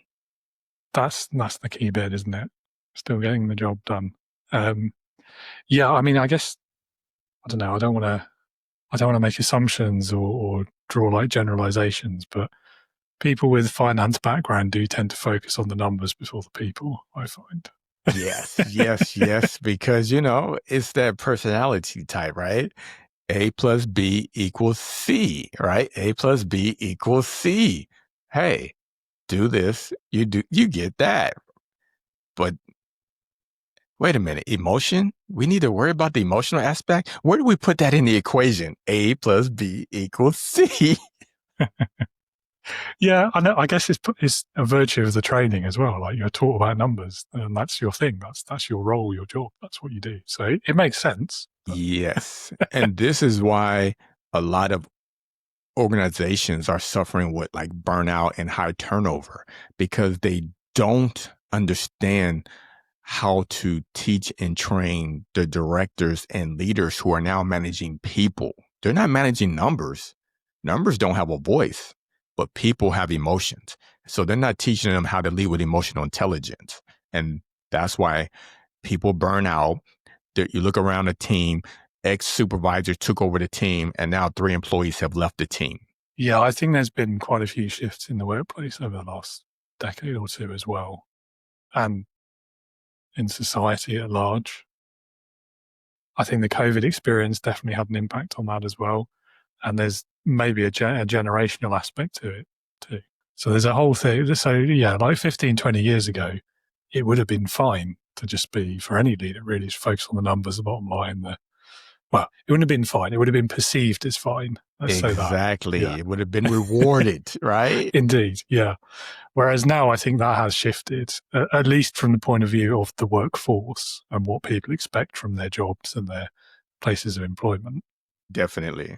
That's the key bit, isn't it? Still getting the job done. Yeah, I mean, I guess, I don't know. I don't want to make assumptions or draw like generalizations, but people with finance background do tend to focus on the numbers before the people, I find. Yes, because, it's that personality type, right? A plus B equals C, right? A plus B equals C. Hey, do this, you get that. But wait a minute, emotion? We need to worry about the emotional aspect? Where do we put that in the equation? A plus B equals C. Yeah, I know. I guess it's a virtue of the training as well. Like you're taught about numbers, and that's your thing. That's your role, your job. That's what you do. So it makes sense. Yes, and this is why a lot of organizations are suffering with like burnout and high turnover because they don't understand how to teach and train the directors and leaders who are now managing people. They're not managing numbers. Numbers don't have a voice. But people have emotions. So they're not teaching them how to lead with emotional intelligence. And that's why people burn out. You look around a team, ex-supervisor took over the team, and now 3 employees have left the team. Yeah, I think there's been quite a few shifts in the workplace over the last decade or two as well. And in society at large. I think the COVID experience definitely had an impact on that as well. And there's maybe a generational aspect to it too. So there's a whole thing. So yeah, like 15, 20 years ago, it would have been fine to just be, for any leader really, to focus on the numbers, the bottom line, the well, it wouldn't have been fine. It would have been perceived as fine. Let's say that. Exactly. Yeah. It would have been rewarded, right? Indeed, yeah. Whereas now I think that has shifted, at least from the point of view of the workforce and what people expect from their jobs and their places of employment. Definitely.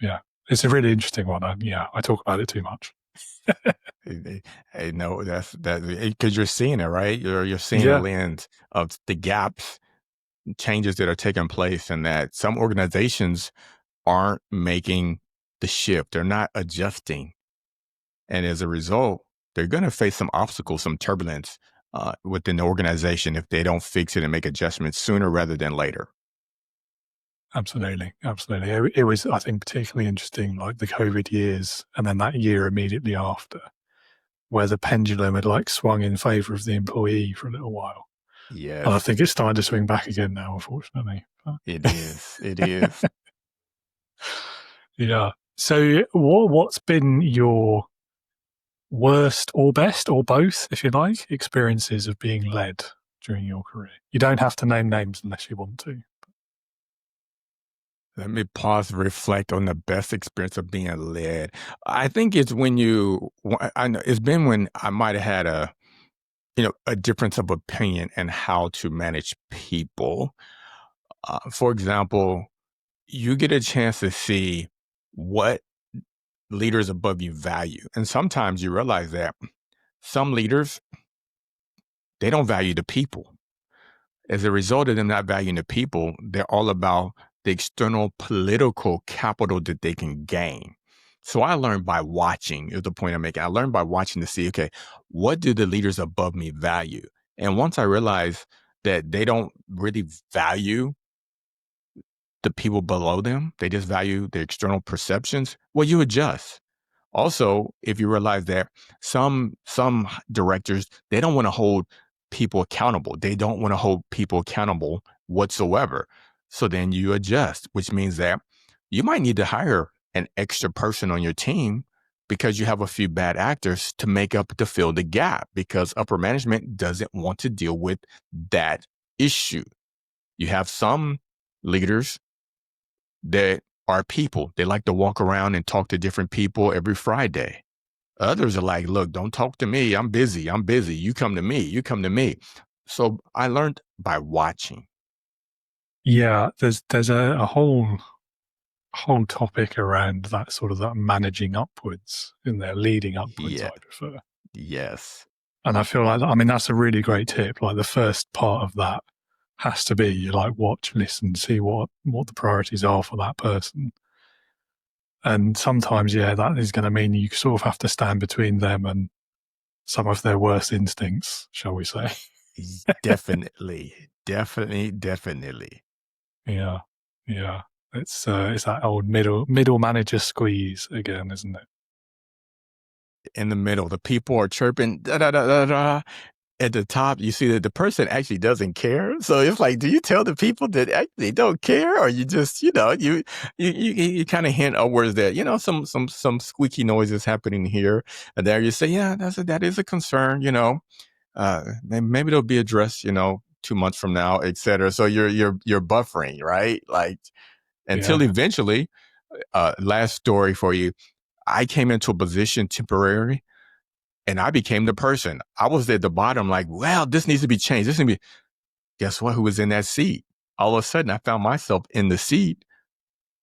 Yeah. It's a really interesting one. I talk about it too much. Hey, no, that's because you're seeing it, right? You're seeing the lens of the gaps, changes that are taking place, and that some organizations aren't making the shift. They're not adjusting. And as a result, they're going to face some obstacles, some turbulence within the organization if they don't fix it and make adjustments sooner rather than later. Absolutely. It was, I think, particularly interesting, like the COVID years and then that year immediately after, where the pendulum had like swung in favor of the employee for a little while. Yes. And I think it's starting to swing back again now, unfortunately. It is. Yeah. So what's been your worst or best or both, if you like, experiences of being led during your career? You don't have to name names unless you want to. Let me pause and reflect on the best experience of being led. I think it's when it's been when I might have had a difference of opinion in how to manage people. For example, you get a chance to see what leaders above you value. And sometimes you realize that some leaders, they don't value the people. As a result of them not valuing the people, they're all about the external political capital that they can gain. So I learned by watching, is the point I'm making. I learned by watching to see, okay, what do the leaders above me value? And once I realized that they don't really value the people below them, they just value the external perceptions, well, you adjust. Also, if you realize that some directors, they don't want to hold people accountable. They don't want to hold people accountable whatsoever. So then you adjust, which means that you might need to hire an extra person on your team because you have a few bad actors to fill the gap, because upper management doesn't want to deal with that issue. You have some leaders that are people. They like to walk around and talk to different people every Friday. Others are like, look, don't talk to me. I'm busy. You come to me. So I learned by watching. Yeah, there's a whole topic around that sort of that managing upwards in there, leading upwards, I prefer. Yes. And I feel like, that's a really great tip. Like the first part of that has to be you like watch, listen, see what the priorities are for that person. And sometimes, that is going to mean you sort of have to stand between them and some of their worst instincts, shall we say. Definitely. Yeah. It's that old middle manager squeeze again, isn't it? In the middle, the people are chirping, da, da, da, da, da. At the top, you see that the person actually doesn't care. So it's like, do you tell the people that actually don't care, or you just, you kind of hint upwards that some squeaky noises happening here and there. You say, yeah, that is a concern. Maybe it'll be addressed 2 months from now, etc. So you're buffering, right? Like until eventually, last story for you. I came into a position temporarily, and I became the person. I was at the bottom like, well, this needs to be changed. Guess what? Who was in that seat? All of a sudden, I found myself in the seat,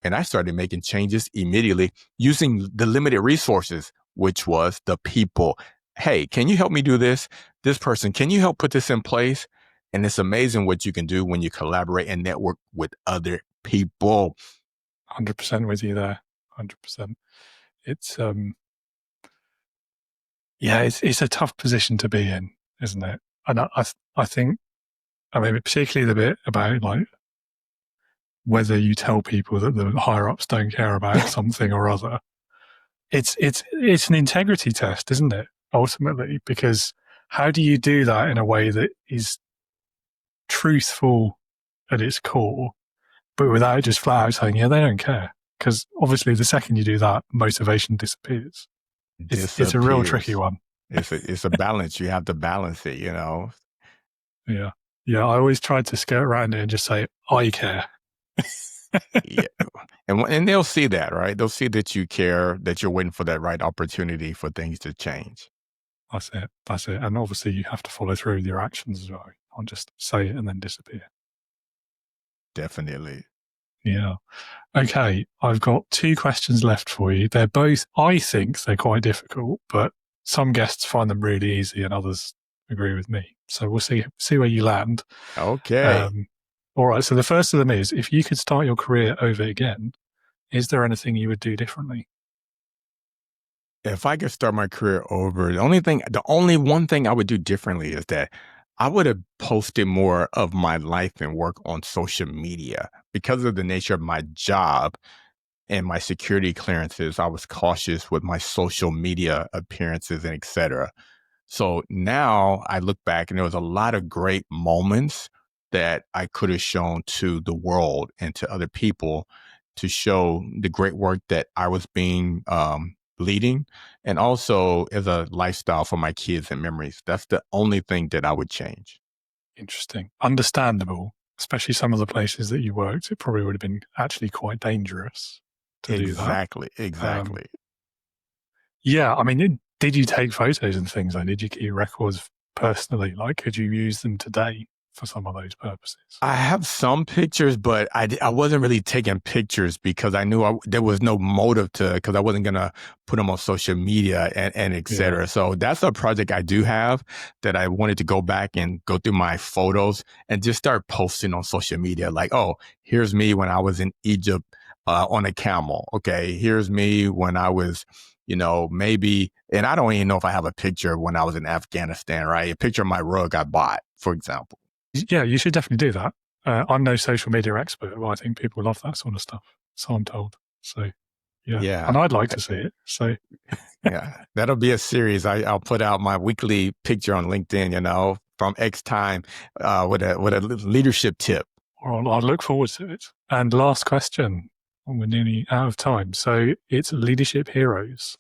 and I started making changes immediately using the limited resources, which was the people. Hey, can you help me do this? This person, can you help put this in place? And it's amazing what you can do when you collaborate and network with other people. 100% with you there. 100%. It's it's a tough position to be in, isn't it? And I think, particularly the bit about like whether you tell people that the higher ups don't care about something or other. It's an integrity test, isn't it? Ultimately, because how do you do that in a way that is truthful at its core, but without just flat out saying, yeah, they don't care? Because obviously, the second you do that, motivation disappears. It's a real tricky one. It's a balance. You have to balance it, Yeah. I always tried to skirt around it and just say, I care. Yeah. And they'll see that, right? They'll see that you care, that you're waiting for that right opportunity for things to change. That's it. And obviously you have to follow through with your actions as well. You can't just say it and then disappear. Definitely. Yeah. Okay. I've got 2 questions left for you. They're both, I think they're quite difficult, but some guests find them really easy and others agree with me. So we'll see where you land. Okay. All right. So the first of them is, if you could start your career over again, is there anything you would do differently? If I could start my career over, the only one thing I would do differently is that I would have posted more of my life and work on social media. Because of the nature of my job and my security clearances, I was cautious with my social media appearances and et cetera. So now I look back and there was a lot of great moments that I could have shown to the world and to other people to show the great work that I was leading, and also as a lifestyle for my kids and memories. That's the only thing that I would change. Interesting. Understandable, especially some of the places that you worked. It probably would have been actually quite dangerous to do that. Exactly. Yeah. I mean, did you take photos and things? Like, did you keep records personally? Like, could you use them today for some of those purposes? I have some pictures, but I wasn't really taking pictures because I knew there was no motive because I wasn't going to put them on social media and et cetera. Yeah. So that's a project I do have that I wanted to go back and go through my photos and just start posting on social media. Like, oh, here's me when I was in Egypt on a camel. Okay, here's me when I was, maybe, and I don't even know if I have a picture when I was in Afghanistan, right? A picture of my rug I bought, for example. Yeah, you should definitely do that. I'm no social media expert, but I think people love that sort of stuff. So I'm told. So yeah. And I'd like to see it. So yeah, that'll be a series. I'll put out my weekly picture on LinkedIn, from X time with a leadership tip. Well, I look forward to it. And last question. We're nearly out of time. So it's leadership heroes.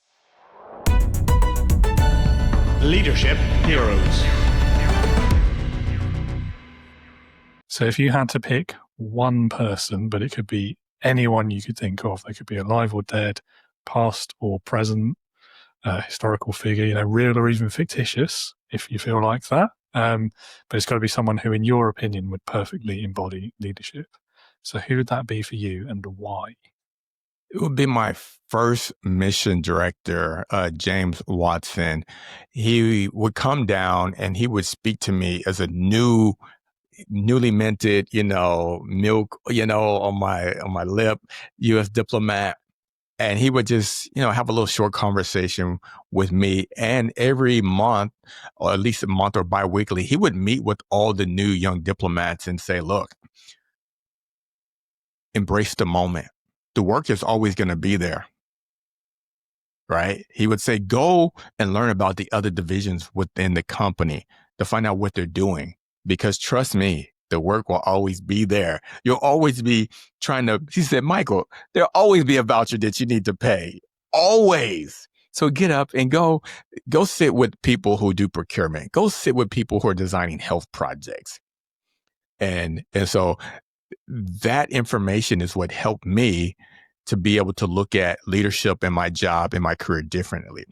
Leadership heroes. So if you had to pick one person, but it could be anyone you could think of, they could be alive or dead, past or present, historical figure, real or even fictitious, if you feel like that. But it's got to be someone who, in your opinion, would perfectly embody leadership. So who would that be for you and why? It would be my first mission director, James Watson. He would come down and he would speak to me as a newly minted, milk, on my lip, U.S. diplomat. And he would just, have a little short conversation with me. And every month, or at least a month or biweekly, he would meet with all the new young diplomats and say, look, embrace the moment. The work is always going to be there. Right? He would say, go and learn about the other divisions within the company to find out what they're doing. Because trust me, the work will always be there. You'll always be he said, Michael, there'll always be a voucher that you need to pay. Always. So get up and go sit with people who do procurement. Go sit with people who are designing health projects. And so that information is what helped me to be able to look at leadership and my job and my career differently.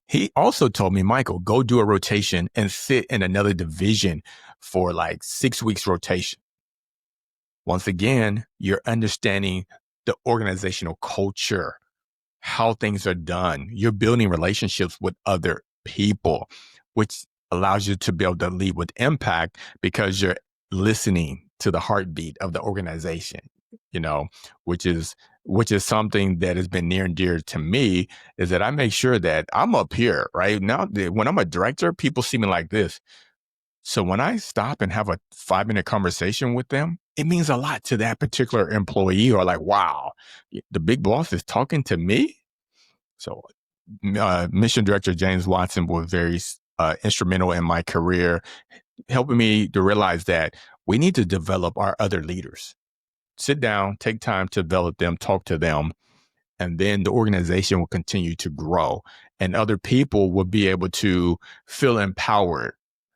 He also told me, Michael, go do a rotation and sit in another division for like 6 weeks rotation. Once again, you're understanding the organizational culture, how things are done. You're building relationships with other people, which allows you to be able to lead with impact because you're listening to the heartbeat of the organization, which is something that has been near and dear to me, is that I make sure that I'm up here, right? Now, when I'm a director, people see me like this. So when I stop and have a 5-minute conversation with them, it means a lot to that particular employee, or like, wow, the big boss is talking to me. So Mission Director James Watson was very instrumental in my career, helping me to realize that we need to develop our other leaders. Sit down, take time to develop them, talk to them, and then the organization will continue to grow and other people will be able to feel empowered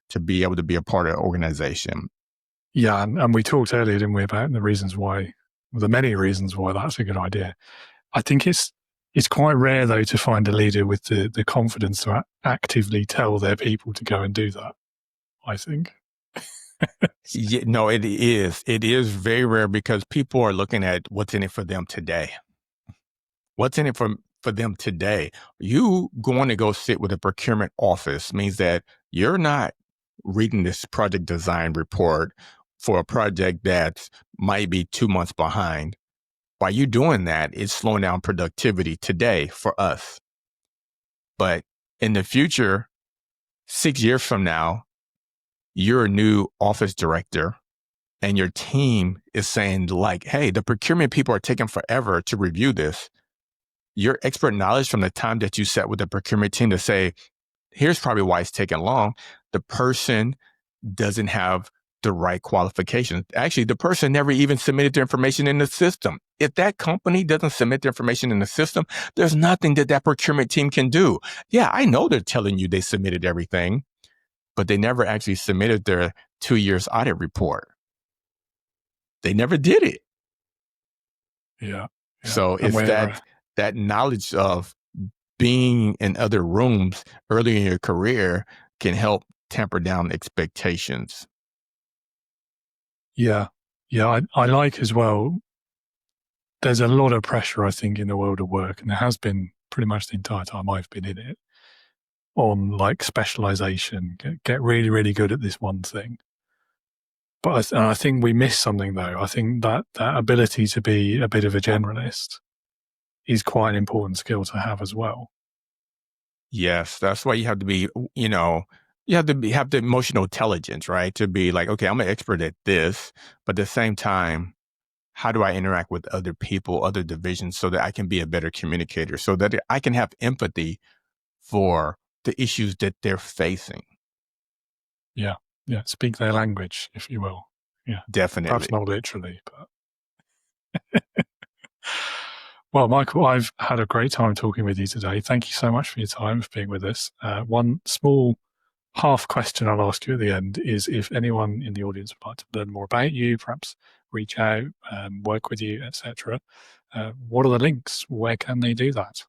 to be able to be a part of the organization. Yeah, and we talked earlier, didn't we, about the many reasons why that's a good idea. I think it's quite rare, though, to find a leader with the confidence to actively tell their people to go and do that, I think. Yeah, no, it is. It is very rare because people are looking at what's in it for them today. What's in it for them today? You going to go sit with a procurement office means that you're not reading this project design report for a project that might be 2 months behind. By you doing that, it's slowing down productivity today for us. But in the future, 6 years from now, you're a new office director and your team is saying like, hey, the procurement people are taking forever to review this. Your expert knowledge from the time that you sat with the procurement team to say, here's probably why it's taking long. The person doesn't have the right qualifications. Actually, the person never even submitted their information in the system. If that company doesn't submit their information in the system, there's nothing that procurement team can do. Yeah, I know they're telling you they submitted everything, but they never actually submitted their 2 years audit report. They never did it. Yeah. So it's that knowledge of being in other rooms early in your career can help temper down expectations. Yeah. I like as well, there's a lot of pressure, I think, in the world of work, and there has been pretty much the entire time I've been in it, on like specialization, get really, really good at this one thing. But I think we miss something, though. I think that ability to be a bit of a generalist is quite an important skill to have as well. Yes, that's why you have to be, you have to have the emotional intelligence, right? To be like, okay, I'm an expert at this, but at the same time, how do I interact with other people, other divisions, so that I can be a better communicator, so that I can have empathy for the issues that they're facing. Yeah. Speak their language, if you will. Yeah, definitely. Perhaps not literally, but. Well, Michael, I've had a great time talking with you today. Thank you so much for your time, for being with us. One small half question I'll ask you at the end is if anyone in the audience would like to learn more about you, perhaps reach out, work with you, etc. What are the links? Where can they do that?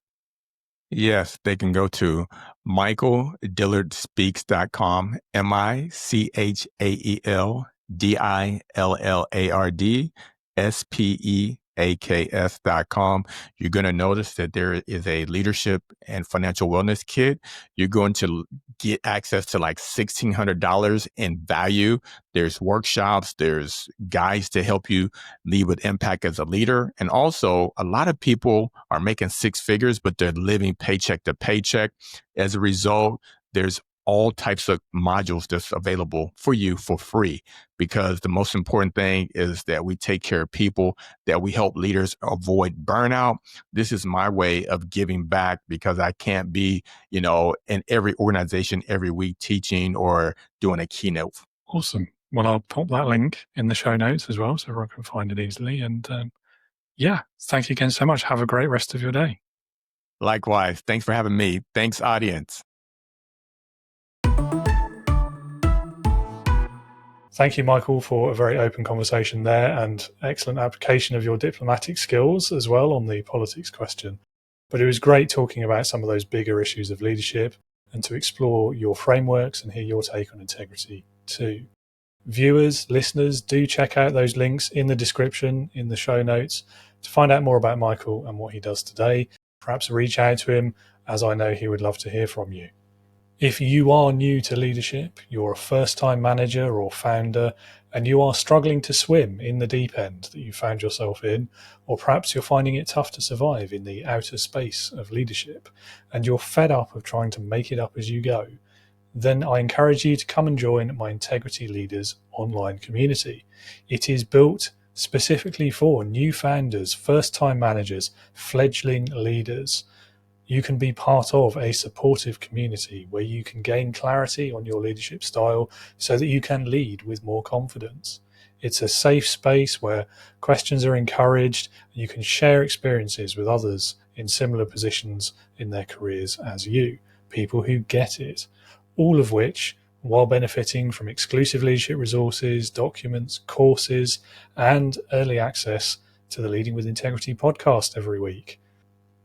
Yes, they can go to michaeldillardspeaks.com, MichaelDillardSpeaks.com. You're going to notice that there is a leadership and financial wellness kit. You're going to get access to like $1,600 in value. There's workshops, there's guides to help you lead with impact as a leader. And also, a lot of people are making 6 figures, but they're living paycheck to paycheck. As a result, there's all types of modules that's available for you for free, because the most important thing is that we take care of people, that we help leaders avoid burnout. This is my way of giving back, because I can't be, in every organization every week teaching or doing a keynote. Awesome. Well, I'll pop that link in the show notes as well, so everyone can find it easily. And thank you again so much. Have a great rest of your day. Likewise. Thanks for having me. Thanks, audience. Thank you, Michael, for a very open conversation there, and excellent application of your diplomatic skills as well on the politics question. But it was great talking about some of those bigger issues of leadership and to explore your frameworks and hear your take on integrity too. Viewers, listeners, do check out those links in the description, in the show notes, to find out more about Michael and what he does today. Perhaps reach out to him, as I know he would love to hear from you. If you are new to leadership, you're a first-time manager or founder, and you are struggling to swim in the deep end that you found yourself in, or perhaps you're finding it tough to survive in the outer space of leadership, and you're fed up of trying to make it up as you go, then I encourage you to come and join my Integrity Leaders online community. It is built specifically for new founders, first-time managers, fledgling leaders. You can be part of a supportive community where you can gain clarity on your leadership style so that you can lead with more confidence. It's a safe space where questions are encouraged. You can share experiences with others in similar positions in their careers as you, people who get it, all of which while benefiting from exclusive leadership resources, documents, courses, and early access to the Leading with Integrity podcast every week.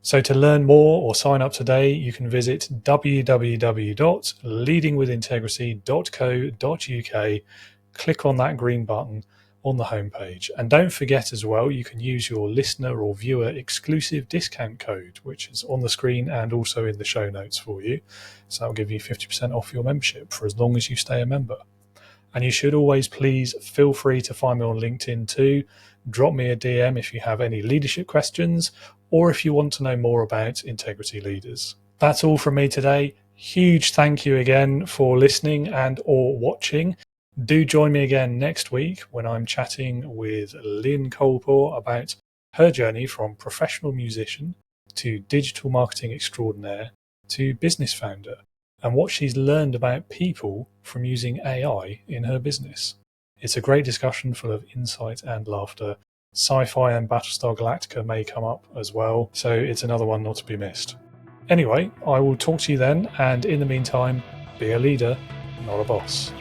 So to learn more or sign up today, you can visit www.leadingwithintegrity.co.uk, click on that green button on the homepage. And don't forget as well, you can use your listener or viewer exclusive discount code, which is on the screen and also in the show notes for you. So that'll give you 50% off your membership for as long as you stay a member. And you should always please feel free to find me on LinkedIn too. Drop me a DM if you have any leadership questions or if you want to know more about integrity leaders. That's all from me today. Huge thank you again for listening and or watching. Do join me again next week when I'm chatting with Lynn Colpore about her journey from professional musician to digital marketing extraordinaire to business founder and what she's learned about people from using AI in her business. It's a great discussion full of insight and laughter. Sci-fi and Battlestar Galactica may come up as well, so it's another one not to be missed. Anyway, I will talk to you then, and in the meantime, be a leader, not a boss.